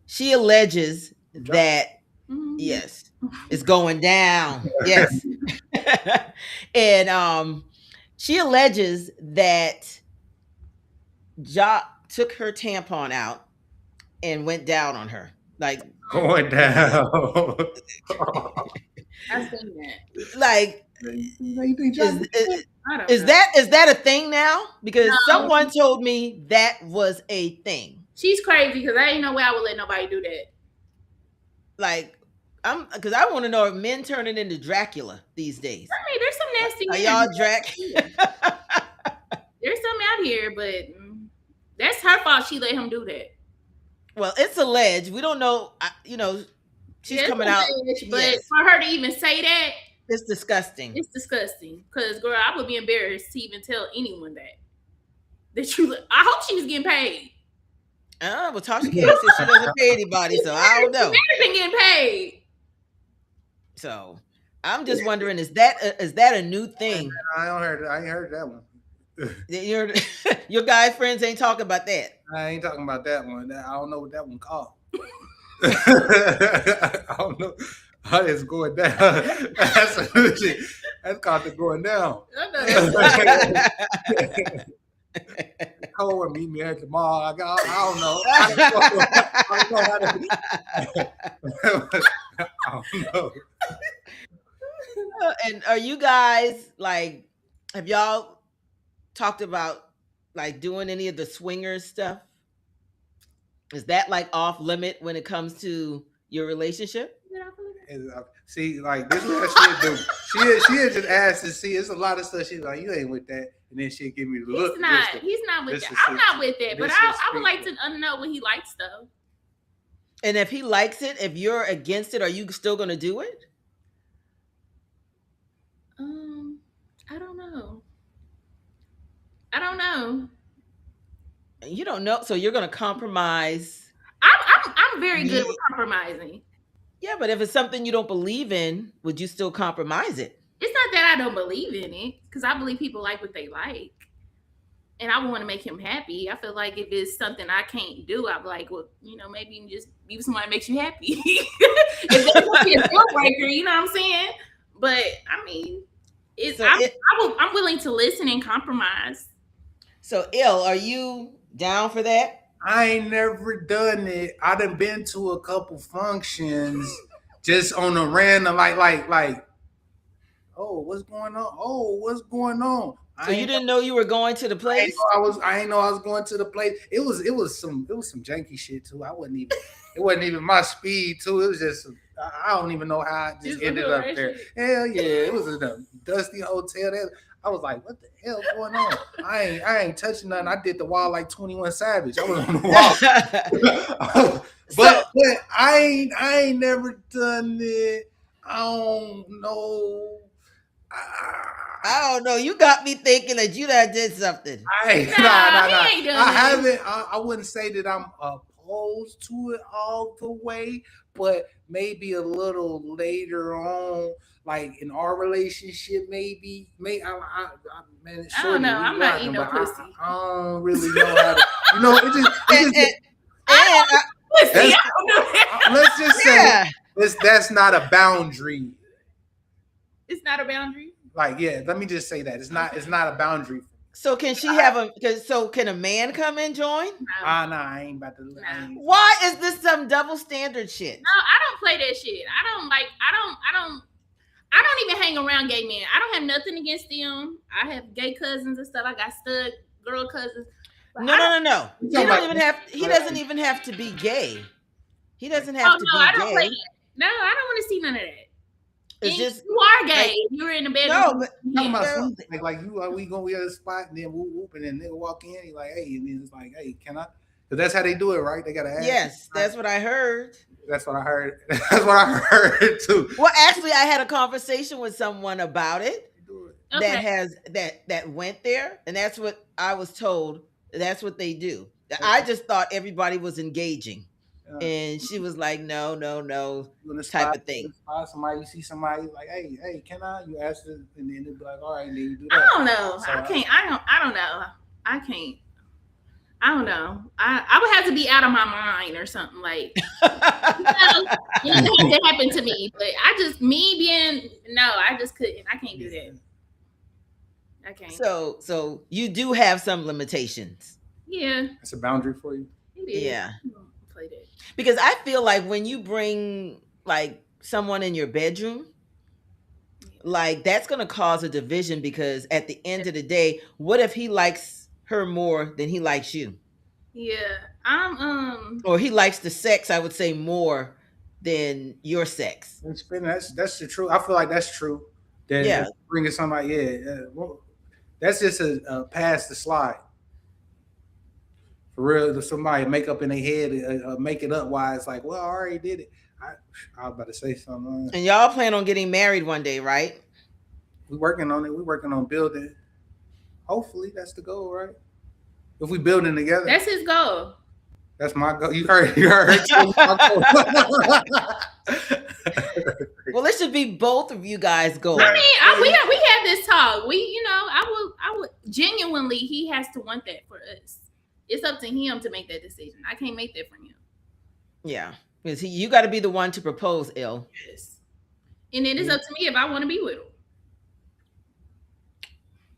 she alleges that yes, it's going down. Yes. And she alleges that Jock took her tampon out and went down on her. Like, Going down. I've seen that. like Is, I don't is know. that a thing now? Because No. someone told me that was a thing. She's crazy because I ain't no way I would let nobody do that. Like, because I want to know if men turning into Dracula these days. I mean, there's some nasty Are men. y'all Dracula? There's some out here, but that's her fault. She let him do that. Well, it's alleged. We don't know. She's Yeah, coming it's out. alleged, but Yes. for her to even say that, It's disgusting. it's disgusting. Because, girl, I would be embarrassed to even tell anyone that you. I hope she was getting paid. Well, Tasha K says she doesn't pay anybody, so I don't know. She's been getting paid. So I'm just wondering, is that a new thing? I ain't heard that one. Your guys' friends ain't talking about that. I ain't talking about that one. I don't know what that one called. I don't know. It's going down. That's a new shit. That's called the going down. I know that's Cole and meet me at the mall. I don't know. I don't know. And are you guys like? Have y'all talked about like doing any of the swingers stuff? Is that like off limit when it comes to your relationship? See, like this is what she'll do. She had just asked to see. It's a lot of stuff. She's like, you ain't with that, and then she'll give me the look. He's not with that. I'm not with that, but I would like to know what he likes though. And if he likes it, if you're against it, are you still going to do it? I don't know. I don't know. You don't know, so you're going to compromise. I'm very good with compromising. Yeah, but if it's something you don't believe in, would you still compromise it? It's not that I don't believe in it, because I believe people like what they like. And I want to make him happy. I feel like if it's something I can't do, I'm like, well, maybe you can just be with somebody that makes you happy. If that's going to be a deal breaker, you know what I'm saying? But, I mean, I'm willing to listen and compromise. So, are you down for that? I ain't never done it. I done been to a couple functions just on a random, like, oh, what's going on? Oh, what's going on? So you didn't know you were going to the place? I ain't know I was going to the place. It was some janky shit too. It wasn't even my speed too. It was just I don't even know how I just ended up there. Hell yeah, it was in a dusty hotel there. I was like, what the hell going on? I ain't touching nothing. I did the wall like 21 Savage. I was on the wall. but I ain't never done it. I don't know. I don't know. You got me thinking that you done did something. He ain't done I haven't. I wouldn't say that I'm opposed to it all the way, but maybe a little later on, like in our relationship, maybe. Man, I don't know. I'm not eating no pussy. I don't really know how to. Let's just say that's not a boundary. It's not a boundary. Like, yeah, let me just say that it's not a boundary. So can she have can a man come and join? No. I ain't about to. No. Why is this some double standard shit? No, I don't play that shit. I don't even hang around gay men. I don't have nothing against them. I have gay cousins and stuff. I got stud girl cousins. No. He doesn't even have to be gay. He doesn't have to be I don't gay. play that. No, I don't want to see none of that. It's just you are gay. If you're in the bedroom. No, but talking about like we at a spot and then whoop and then nigga walk in. He's like, hey, and then it's like, hey, can I? Because that's how they do it, right? They gotta ask. Yes, that's what I heard. That's what I heard. That's what I heard too. Well, actually, I had a conversation with someone about it Okay. that went there, and that's what I was told. That's what they do. I just thought everybody was engaging. And she was like, no, type of thing. Somebody, you see somebody like, hey, can I? You ask it, and then they'll be like, all right, then you do that. I don't know. So, I can't. I don't know. I can't. I don't know. I would have to be out of my mind or something like. That happened to me, but I just couldn't. I can't do that. I can't. So you do have some limitations. Yeah. That's a boundary for you. It is. Yeah. play that. Because I feel like when you bring like someone in your bedroom, like that's going to cause a division, because at the end of the day, what if he likes her more than he likes you? Yeah, I'm Or he likes the sex, I would say, more than your sex. That's the truth. I feel like that's true. That Yeah. if bringing somebody, well, that's just a pass the slide. For real, somebody make up in their head, make it up. Why it's like, well, I already did it. I was about to say something. And y'all plan on getting married one day, right? We working on it. We working on building. Hopefully, that's the goal, right? If we building together, that's his goal. That's my goal. You heard. My goal. Well, it should be both of you guys' goals. I mean, we had this talk. I would genuinely. He has to want that for us. It's up to him to make that decision. I can't make that for him. Yeah, because you got to be the one to propose, ill. Yes, and then it's up to me if I want to be with him.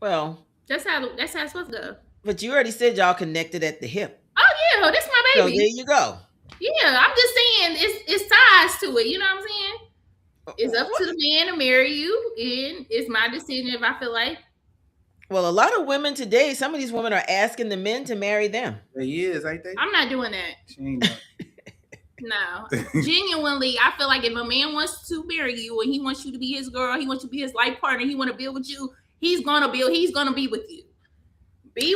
Well, that's how it's supposed to go. But you already said y'all connected at the hip. Oh yeah, that's my baby. So there you go. Yeah, I'm just saying it's ties to it. You know what I'm saying? It's up to the man to marry you, and it's my decision if I feel like. Well, a lot of women today, some of these women are asking the men to marry them. They is, ain't they? I'm not doing that. She ain't doing No, genuinely, I feel like if a man wants to marry you and he wants you to be his girl, he wants you to be his life partner, he want to build with you, he's gonna build. He's gonna be with you. Be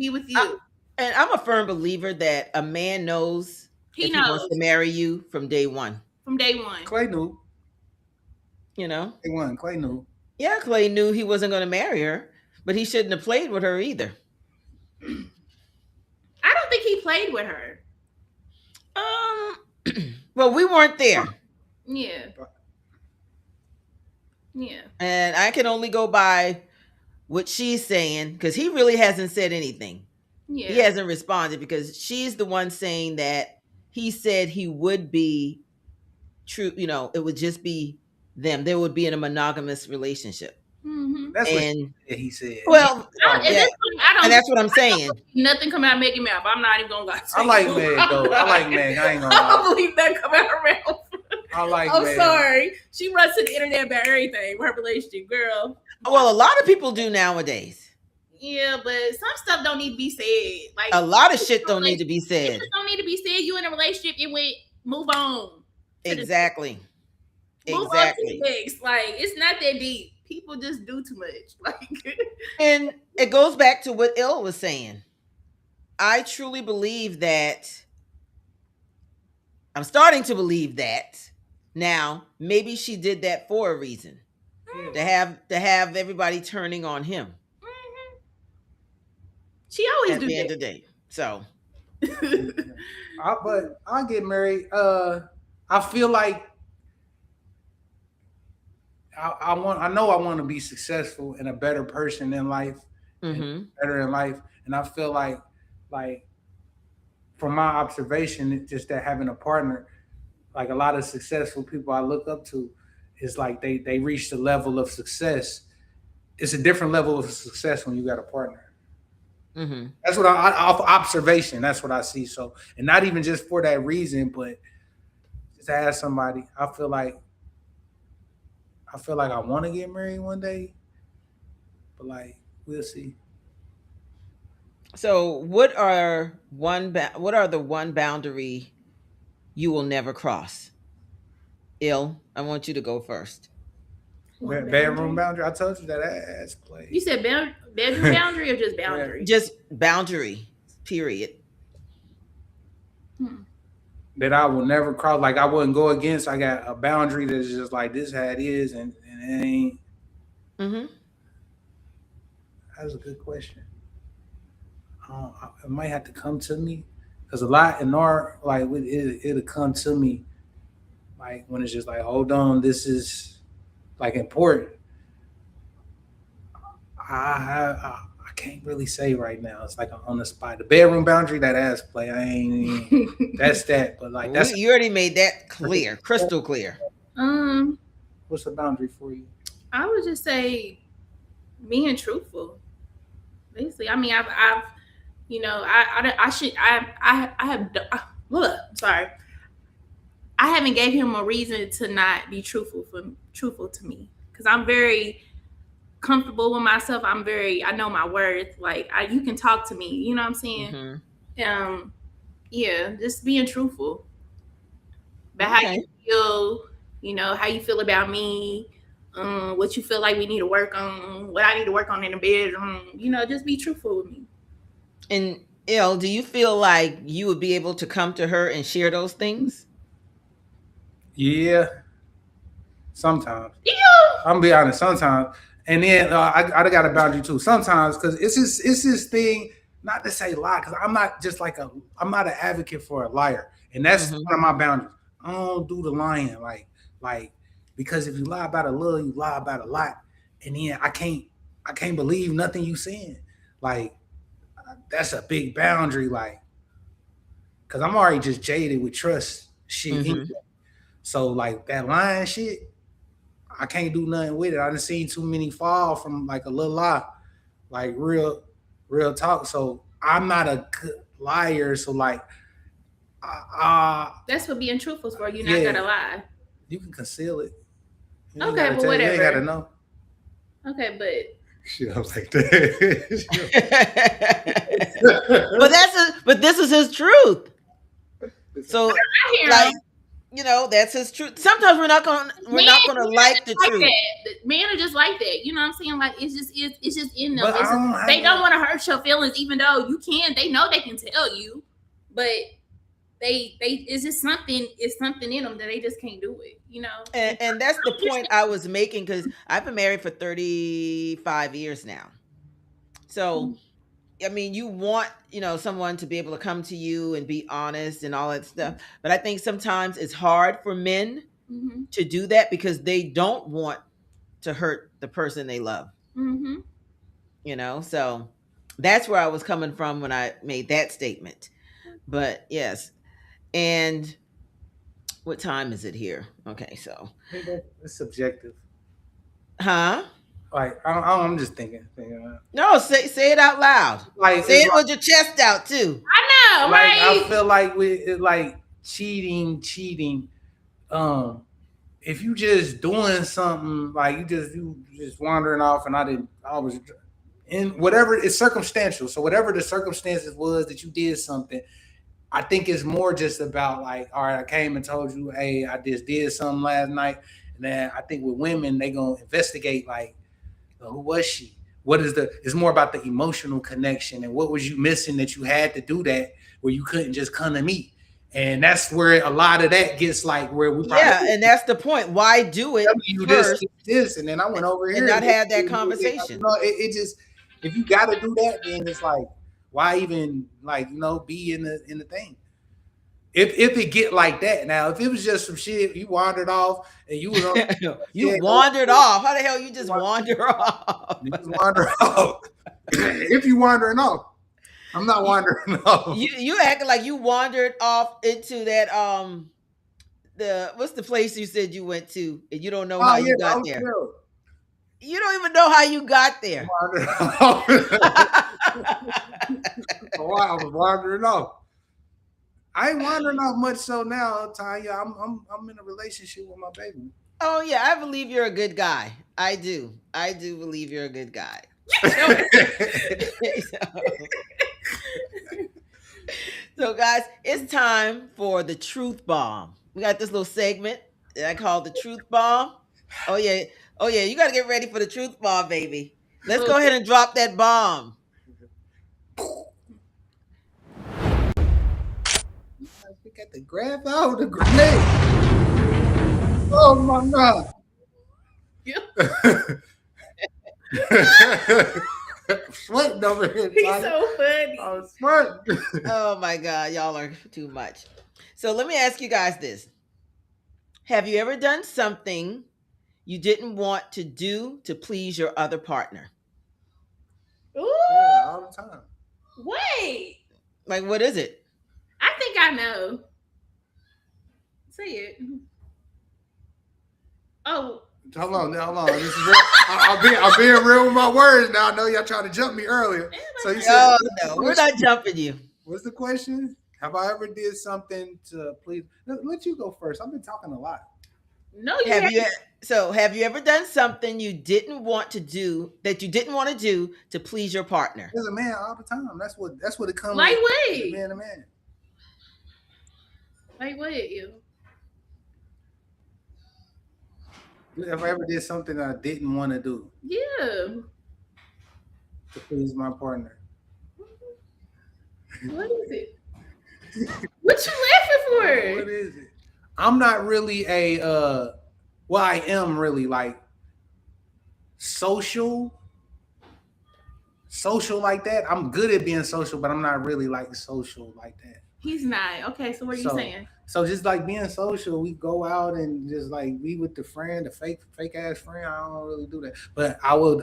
with you. And I'm a firm believer that a man knows he wants to marry you from day one. From day one. Clay knew. You know? Clay knew. Yeah, Clay knew he wasn't going to marry her, but he shouldn't have played with her either. I don't think he played with her. Well, we weren't there. Yeah. Yeah. And I can only go by what she's saying, because he really hasn't said anything. Yeah. He hasn't responded, because she's the one saying that he said he would be true. You know, it would just be them. They would be in a monogamous relationship. Mm-hmm. That's what he said. Well, and that's what I'm saying. Nothing come out of Meg's mouth. I'm not even gonna lie. I like Meg though. I like Meg. I ain't gonna lie. I don't believe that come out of her mouth. I like I'm Meg. sorry. She runs to the internet about everything with her relationship, girl. Well, a lot of people do nowadays. Yeah, but some stuff don't need to be said. Like a lot of shit don't need to be said. It don't need to be said. You in a relationship, it went move on. Exactly. Move on to the next. Like it's not that deep. People just do too much. Like, and it goes back to what Il was saying. I truly believe that. I'm starting to believe that now. Maybe she did that for a reason, to have everybody turning on him. Mm-hmm. She always at do the that. end of the day. So, but I get married. I feel like. I know I want to be successful and a better person in life, better in life, and I feel like from my observation, it's just that having a partner, like a lot of successful people I look up to, is like they reach the level of success. It's a different level of success when you got a partner. Mm-hmm. That's what off observation. That's what I see. So, and not even just for that reason, but just to ask somebody, I feel like I want to get married one day, but like we'll see. So, what are the one boundary you will never cross? Il, I want you to go first. Bedroom boundary. I told you that ass play. You said bedroom boundary or just boundary? Just boundary. Period. That I will never cross. Like I wouldn't go against. I got a boundary that's just like this. How it is, and it ain't. Mm-hmm. That's a good question. It might have to come to me, because a lot in our like it'll come to me, like when it's just like, hold on, this is like important. I can't really say right now. It's like on the spot. The bedroom boundary, that ass play. I ain't. That's that. But like that's you already made that clear, crystal clear. What's the boundary for you? I would just say being truthful. Basically, I mean, I've you know, I look, sorry. I haven't gave him a reason to not be truthful to me because I'm very comfortable with myself. I know my worth. Like you can talk to me. You know what I'm saying? Mm-hmm. Yeah, just being truthful about how you feel. You know how you feel about me. What you feel like we need to work on. What I need to work on in the bedroom. You know, just be truthful with me. And do you feel like you would be able to come to her and share those things? Yeah, sometimes. Yeah. I'm gonna be honest. Sometimes, and then I got a boundary too. Sometimes, because it's this thing. Not to say lie, because I'm not just like I'm not an advocate for a liar, and that's one of my boundaries. I don't do the lying, like because if you lie about a little, you lie about a lot, and then I can't believe nothing you saying. Like that's a big boundary, like because I'm already just jaded with trust shit. Anyway. So like that lying shit, I can't do nothing with it. I done seen too many fall from like a little lie, like real talk. So I'm not a good liar. So like, that's what being truthful is for. You're not gonna lie. You can conceal it. Okay, but whatever. You ain't gotta know. Okay, but shit, I was like that. but this is his truth. So like, that's his truth. Sometimes we're not gonna like the truth. Men are just like that. You know what I'm saying? Like it's just in them. They don't want to hurt your feelings, even though you can. They know they can tell you, but they it's just something. It's something in them that they just can't do it. You know. And that's the point I was making, because I've been married for 35 years now. So. I mean, you want, someone to be able to come to you and be honest and all that stuff. But I think sometimes it's hard for men to do that because they don't want to hurt the person they love. So that's where I was coming from when I made that statement. But yes. And what time is it here? Okay, so. It's subjective. Huh? Like I'm just thinking. No, say it out loud. Like say it with your chest out too. I know, like, right? I feel like with like cheating. If you just doing something like you just wandering off, and I was in whatever, it's circumstantial. So whatever the circumstances was that you did something, I think it's more just about like, all right, I came and told you, hey, I just did something last night, and then I think with women they gonna investigate like. Who was she? It's more about the emotional connection and what was you missing that you had to do that where you couldn't just come to me. And that's where a lot of that gets like where we and that's the point. Why do it first? This, and then I went over here and not have that conversation. It just, if you got to do that, then it's like, why even like, be in the thing? If it get like that. Now, if it was just some shit, you wandered off and you was on, wandered off. How the hell you just wander off? You just wander off. If you wandering off, I'm not wandering off. You acting like you wandered off into that what's the place you said you went to and you don't know how you got there. You don't even know how you got there. I was wandering off. I ain't wandering off much so now, Tonya. I'm in a relationship with my baby. Oh yeah, I believe you're a good guy. I do believe you're a good guy. So guys, it's time for the truth bomb. We got this little segment that I call the truth bomb. Oh yeah, you got to get ready for the truth bomb, baby. Let's go ahead and drop that bomb. We got the grab out the grenade. Oh my God. Sweating over here. He's so funny. I'm sweating. Oh my God, y'all are too much. So let me ask you guys this. Have you ever done something you didn't want to do to please your other partner? Ooh. Yeah, all the time. Wait. Like, what is it? I think I know. Say it. Oh. Hold on. This is real. I'm being real with my words now. I know y'all trying to jump me earlier. So you said, no, we're not jumping you. What's the question? Have I ever did something to please? Let you go first. I've been talking a lot. No, you Have haven't. you have you ever done something you didn't want to do to please your partner? As a man, all the time. That's what it comes. Like with. what? Being a man. Like what? You? If I ever did something that I didn't want to do Yeah. to please my partner. What is it? What you laughing What for? is it? I'm not really a well, I am really like social like that. I'm good at being social, but I'm not really like social like that. He's not. Okay, so what are you saying? So just like being social, we go out and just like be with the friend, the fake ass friend. I don't really do that, but I play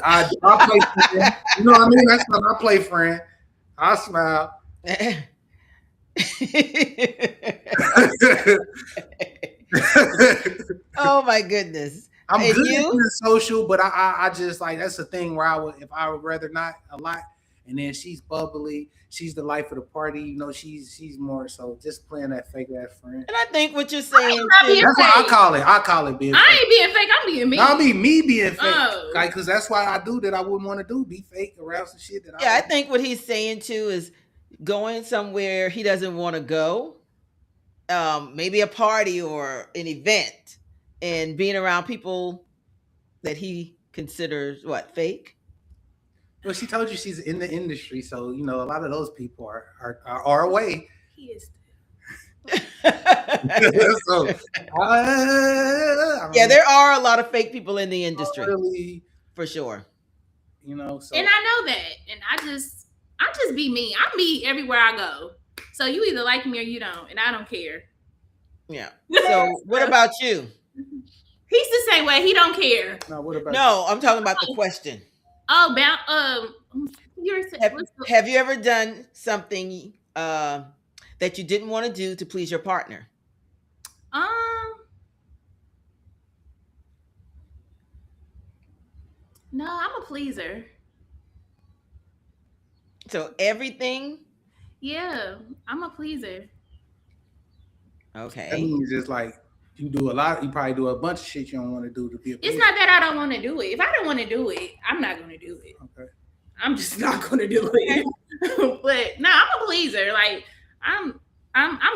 friend. You know what I mean? That's when I play friend. I smile. Oh my goodness. I'm And good at you? being social, but I just like that's the thing where I would rather not a lot. And then she's bubbly, she's the life of the party. You know, she's more so just playing that fake ass friend. And I think what you're saying not being too. That's what I call it. I call it being. I fake. ain't being fake. I'm being me. No, I mean me being fake, Oh. like because that's why I do that. I wouldn't want to do be fake around some shit that. Yeah, I think what he's saying too is going somewhere he doesn't want to go, maybe a party or an event, and being around people that he considers what fake. Well, she told you she's in the industry, so you know a lot of those people are away. He is. So Yeah, there are a lot of fake people in the industry really, for sure. you know. So And I know that, and I just be me. I'm me everywhere I go. So you either like me or you don't, and I don't care. Yeah. So what about you? He's the same way. He don't care. now what about No, I'm talking about the question. Oh, you're Have you ever done something that you didn't want to do to please your partner? No, I'm a pleaser. So everything. Yeah, I'm a pleaser. that Okay. means it's like you do a lot. You probably do a bunch of shit you don't want to do to be a. It's not that I don't want to do it. If I don't want to do it, I'm not going to do it. Okay. I'm just not going to do it. But no, I'm a pleaser. Like I'm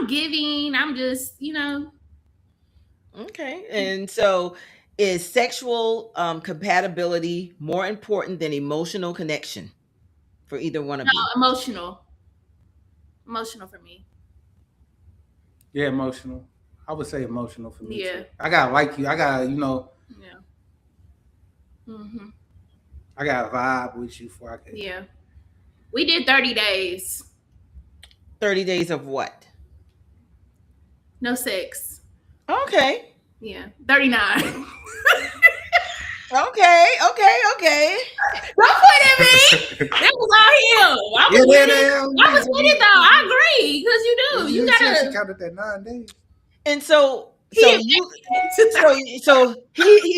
giving. I'm just, Okay. And so is sexual compatibility more important than emotional connection for either one of you? emotional. Emotional for me. Yeah, emotional. I would say emotional for me. Yeah. Too. I gotta like you. I gotta, Yeah. Mm-hmm. I gotta vibe with you before I can. Yeah. We did 30 days. 30 days of what? No sex. Okay. Yeah. 39. Okay. Don't point at me. That was all him. I was with it though. I agree. Because you do. You She gotta. counted that 9 days. And so He he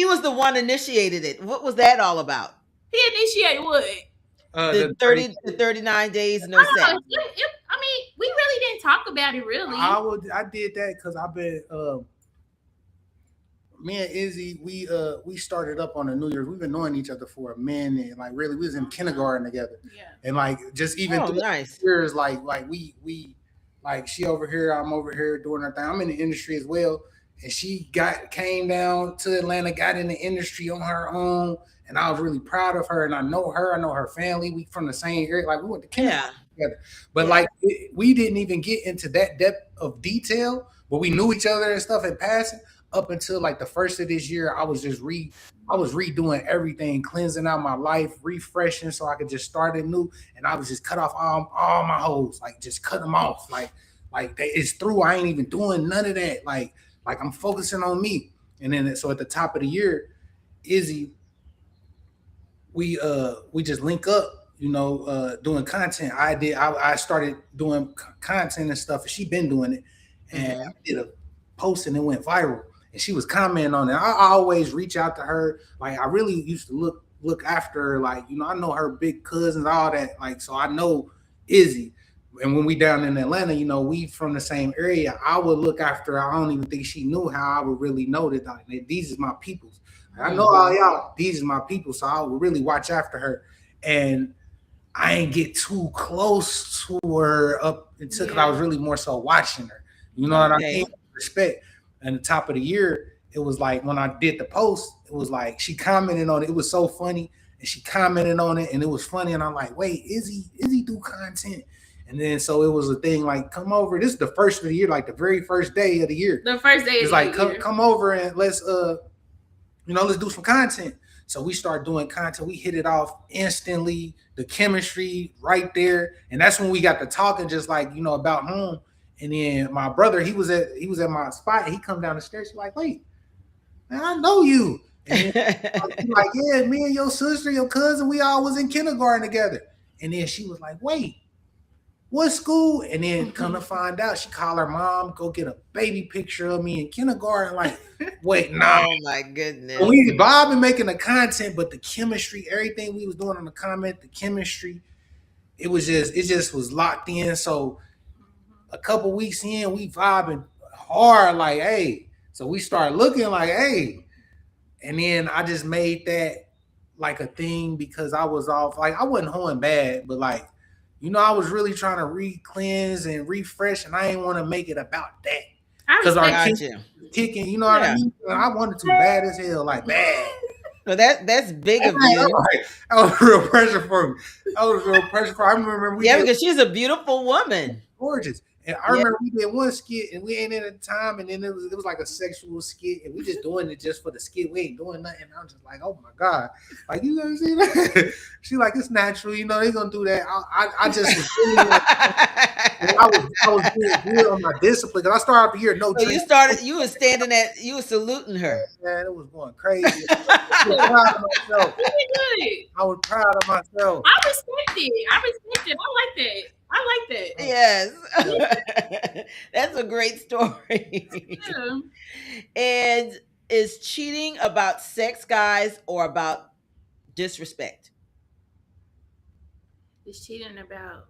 was the one initiated it. What was that all about? He initiated what? The 39 days, no I don't sex. know. I mean, we really didn't talk about it really. I did that because I've been me and Izzy, we started up on a New Year's. We've been knowing each other for a minute. Like really, we was in kindergarten together. Yeah. And like just even through nice. years, like we like she over here, I'm over here doing her thing. I'm in the industry as well. And she came down to Atlanta, got in the industry on her own. And I was really proud of her. And I know her family. We from the same area. Like we went to kindergarten together. But like we didn't even get into that depth of detail, but we knew each other and stuff in passing up until like the first of this year. I was redoing everything, cleansing out my life, refreshing so I could just start it new. And I was just cut off all my hoes, like just cut them off. Like it's through. I ain't even doing none of that. Like I'm focusing on me. And then so at the top of the year, Izzy, we just link up, doing content. I started doing content and stuff, and she been doing it. And I did a post and it went viral. And she was commenting on it. I always reach out to her. Like I really used to look after her. Like, I know her big cousins, all that. Like, so I know Izzy. And when we down in Atlanta, you know, we from the same area. I would look after her. I don't even think she knew how I would really know that like, these is my peoples. I know all y'all, these is my people. So I would really watch after her. And I ain't get too close to her up until because I was really more so watching her. You know what I mean? Respect. And the top of the year, it was like when I did the post, it was like she commented on it. It was so funny. And she commented on it and it was funny. And I'm like, wait, Izzy do content? And then so it was a thing like, come over. This is the first of the year, like the very first day of the year. The first day it's like come over and let's let's do some content. So we start doing content. We hit it off instantly. The chemistry right there, and that's when we got to talking, just like about home. And then my brother, he was at my spot. He come down the stairs. He's like, wait, man, I know you. And then, like, yeah, me and your sister, your cousin, we all was in kindergarten together. And then she was like, wait, what school? And then come to find out, she called her mom, go get a baby picture of me in kindergarten. Like, wait, no. Oh my goodness. We vibing making the content, but the chemistry, everything we was doing on the comment, the chemistry, it just was locked in. So a couple weeks in, we vibing hard, like, hey. So we started looking like, hey. And then I just made that like a thing because I was off, like I wasn't hoeing bad, but like, I was really trying to re-cleanse and refresh, and I didn't want to make it about that. Because our kids kicking, you know what I mean? I wanted to bad as hell, like bad. Well, that's big of you. That was real pressure for me. I remember because she's a beautiful woman. Gorgeous. And I remember we did one skit and we ain't in at the time, and then it was like a sexual skit, and we just doing it just for the skit. We ain't doing nothing. I'm just like, oh my God. Like, you ever see that? She like, it's natural, they gonna do that. I just was really like, I was doing good on my discipline. Because I started off the year you were standing you were saluting her. Man, it was going crazy. I was proud of myself. I was proud of myself. I respect it. I like that. Yes. That's a great story. Yeah. And is cheating about sex, guys, or about disrespect? Is cheating about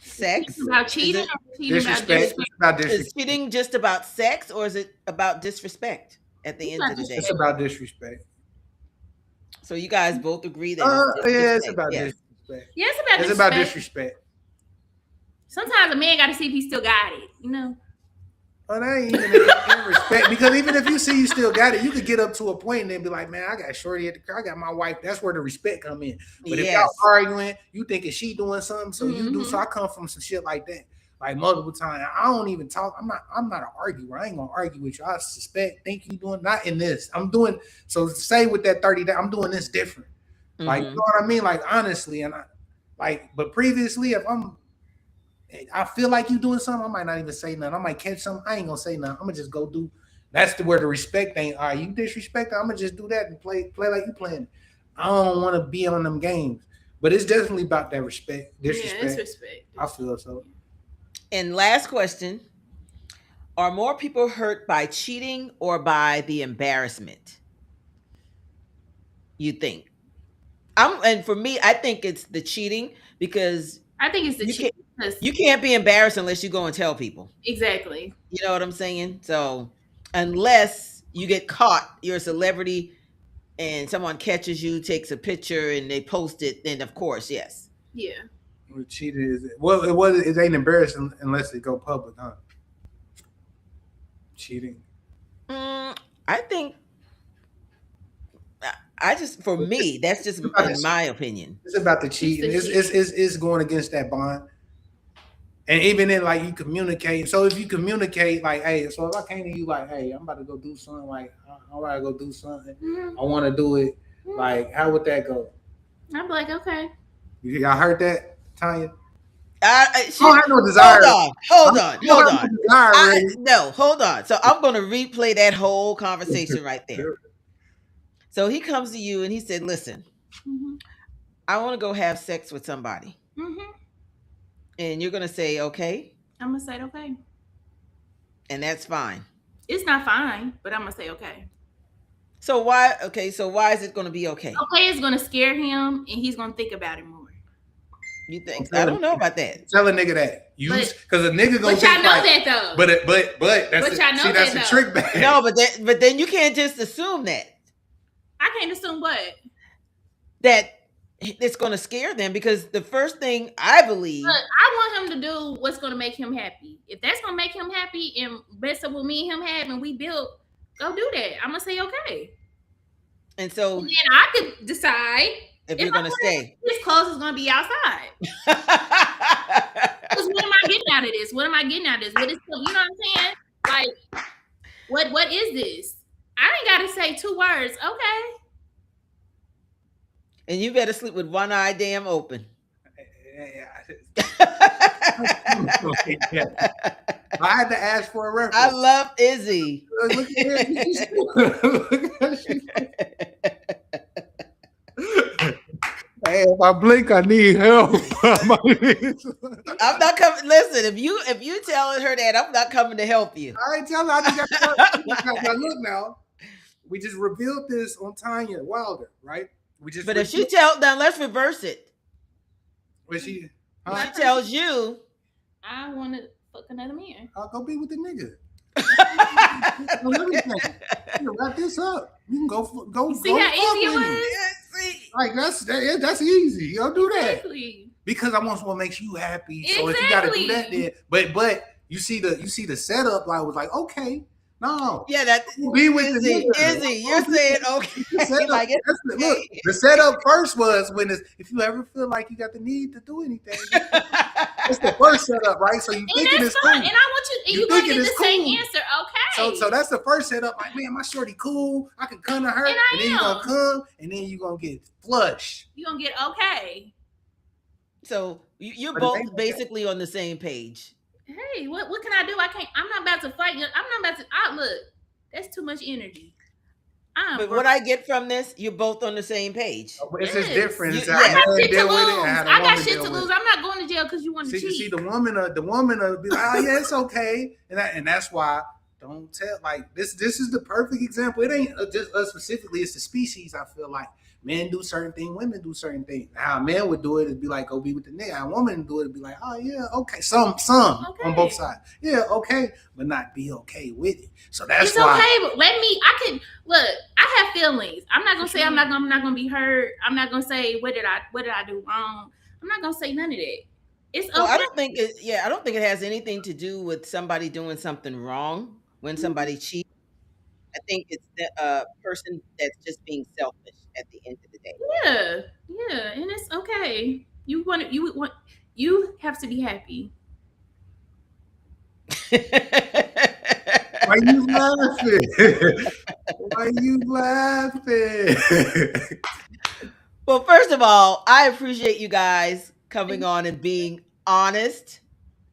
sex? About cheating or cheating disrespect? about disrespect? Is cheating just about sex, or is it about disrespect at the end of the day? It's about disrespect. So you guys both agree that it's about disrespect. Yeah, it's about disrespect. Sometimes a man got to see if he still got it, Well, that ain't even in respect, because even if you see you still got it, you could get up to a point and then be like, man, I got shorty at the car, I got my wife. That's where the respect come in. But if y'all arguing, you thinking she doing something, so you do. So I come from some shit like that, like multiple times. I don't even talk. I'm not an arguer. I ain't gonna argue with you. I think you doing not in this. I'm doing so. Say with that 30 days, I'm doing this different. Like, you know what I mean? Like, honestly, and but previously, if I feel like you doing something, I might not even say nothing. I might catch something. I ain't gonna say nothing. I'm gonna just go do. That's where the respect ain't. All right, you disrespect. I'm gonna just do that and play like you playing. I don't want to be on them games, but it's definitely about that respect. Disrespect. Yeah, it's respect. I feel so. And last question: are more people hurt by cheating or by the embarrassment? You think? And for me, I think it's the cheating, because I think it's the cheating. You can't be embarrassed unless you go and tell people. Exactly. You know what I'm saying? So unless you get caught, you're a celebrity and someone catches you, takes a picture and they post it, then of course, yes. Yeah. Cheating is it ain't embarrassing unless it go public, huh? Cheating. I think for me, that's just in my opinion. It's about the cheating. It's going against that bond. And even in like you communicate. So if you communicate like, hey, so if I came to you like, hey, I'm about to go do something, like I'm about to go do something. I want to do it. Like, how would that go? I'm like, okay. Y'all heard that, Tonya? I have no desire. Hold on. No, hold on. So I'm going to replay that whole conversation right there. So he comes to you and he said, listen, I want to go have sex with somebody. And you're going to say, okay? I'm going to say, okay. And that's fine. It's not fine, but I'm going to say, okay. So why is it going to be okay? Okay is going to scare him and he's going to think about it more. You think? Don't I tell a don't know nigga, about that. tell a nigga that. Because a nigga gonna But y'all think know like, that though. but that's But y'all know see, that's that, a though. trick bag. No, but then you can't just assume I can't assume what. that it's going to scare them, because the first thing I believe, Look, I want him to do what's gonna make him happy. If that's gonna make him happy and mess up what me and him have and we build, go do that. I'm gonna say okay. and so And then I could decide if you're going to stay. his clothes is gonna be outside. Because what am I getting out of this? What am I getting out of this? What is, you know what I'm saying? Like, what is this? I ain't gotta say 2 words. Okay. And you better sleep with one eye damn open. I had to ask for a reference. I love Izzy. Look at her. Look at her. Hey, if I blink, I need help. I'm not coming. Listen, if you telling her that, I'm not coming to help you. I ain't telling her. I just got look now. We just revealed this on Tonya Wilder, right? But if she tells, then let's reverse it. When she, If she tells you, I want to fuck another man. I'll go be with the nigga. Wrap this up. You can go. You see how easy it was? Like that's easy. You don't do that Exactly. because I want what makes you happy. So if you got to do that, then but you see the setup. Like was like okay, no, yeah, that be with Izzy, the nigga. Izzy, you're saying okay. Like Look, the setup first was when if you ever feel like you got the need to do anything, it's the first setup, right? So you thinking it's cool, and I want you, and you're gonna get the same answer, okay? So that's the first setup. Like, man, my shorty cool. I can come to her, and then you're gonna come, and then you're gonna get flush. You're gonna get okay. So you're both basically on the same page. Hey, what can I do? I'm not about to fight you. I'm not about to. Look, that's too much energy. But what I get from this, you're both on the same page. It's just different. I got shit to lose. I got shit to lose. I'm not going to jail because you want to cheat. See, the woman will be like, oh yeah, it's okay, and that's why don't tell. Like this is the perfect example. It ain't just us specifically. It's the species. I feel like men do certain things, women do certain things. How a man would do it is be like, go be with the nigga. How a woman would do it, be like, oh yeah, okay. Some okay. On both sides. Yeah, okay, but not be okay with it. So that's it's why. Okay, but I can look. I have feelings. I'm not gonna say I'm not gonna be hurt. I'm not gonna say what did I do wrong. I'm not gonna say none of that. It's okay. Well, I don't think it has anything to do with somebody doing something wrong when somebody cheats. I think it's the person that's just being selfish at the end of the day. Yeah, and it's okay. You have to be happy. Why you laughing? Why you laughing? Well, first of all, I appreciate you guys coming on and being honest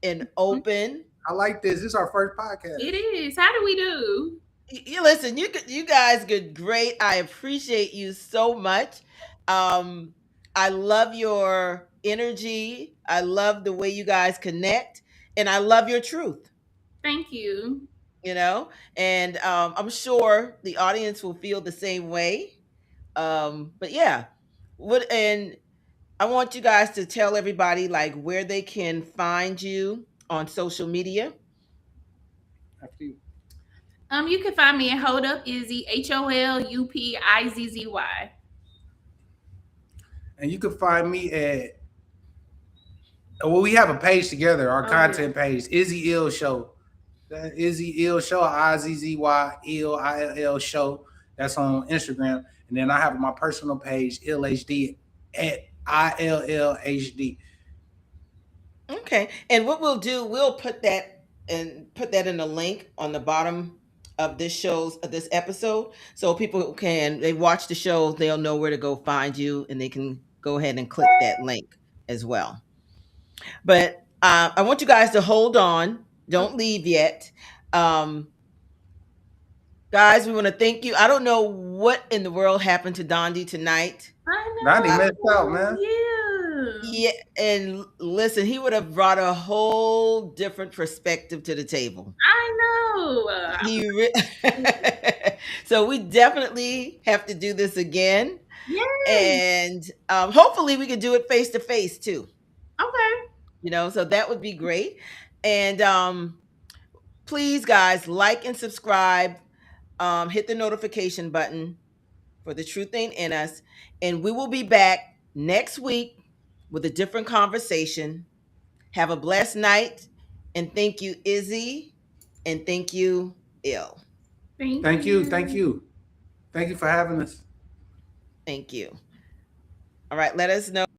and open. I like this. This is our first podcast. It is. How do we do? You listen, you guys did great. I appreciate you so much. I love your energy. I love the way you guys connect, and I love your truth. Thank you. You know, and I'm sure the audience will feel the same way. But yeah, and I want you guys to tell everybody like where they can find you on social media. After you. You can find me at Hold Up Izzy, HOLUPIZZY. And you can find me at we have a page together, our content page, Izzy Ill Show. That Izzy Ill Show, IZZY ILL Show. That's on Instagram. And then I have my personal page, IllHD at ILLHD. Okay. And what we'll do, we'll put that in a link on the bottom of this episode, so people they watch the show, they'll know where to go find you, and they can go ahead and click that link as well. But I want you guys to hold on, don't leave yet. Guys, we want to thank you. I don't know what in the world happened to Dondi tonight. I know. Dondi messed out, man. Yeah, and listen, he would have brought a whole different perspective to the table. I know. So we definitely have to do this again. Yes. And hopefully we can do it face to face too. So that would be great. And please, guys, like and subscribe. Hit the notification button for The Truth Ain't in Us. And we will be back next week with a different conversation. Have a blessed night. And thank you, Izzy. And thank you, Il. Thank you. Thank you. Thank you for having us. Thank you. All right, let us know.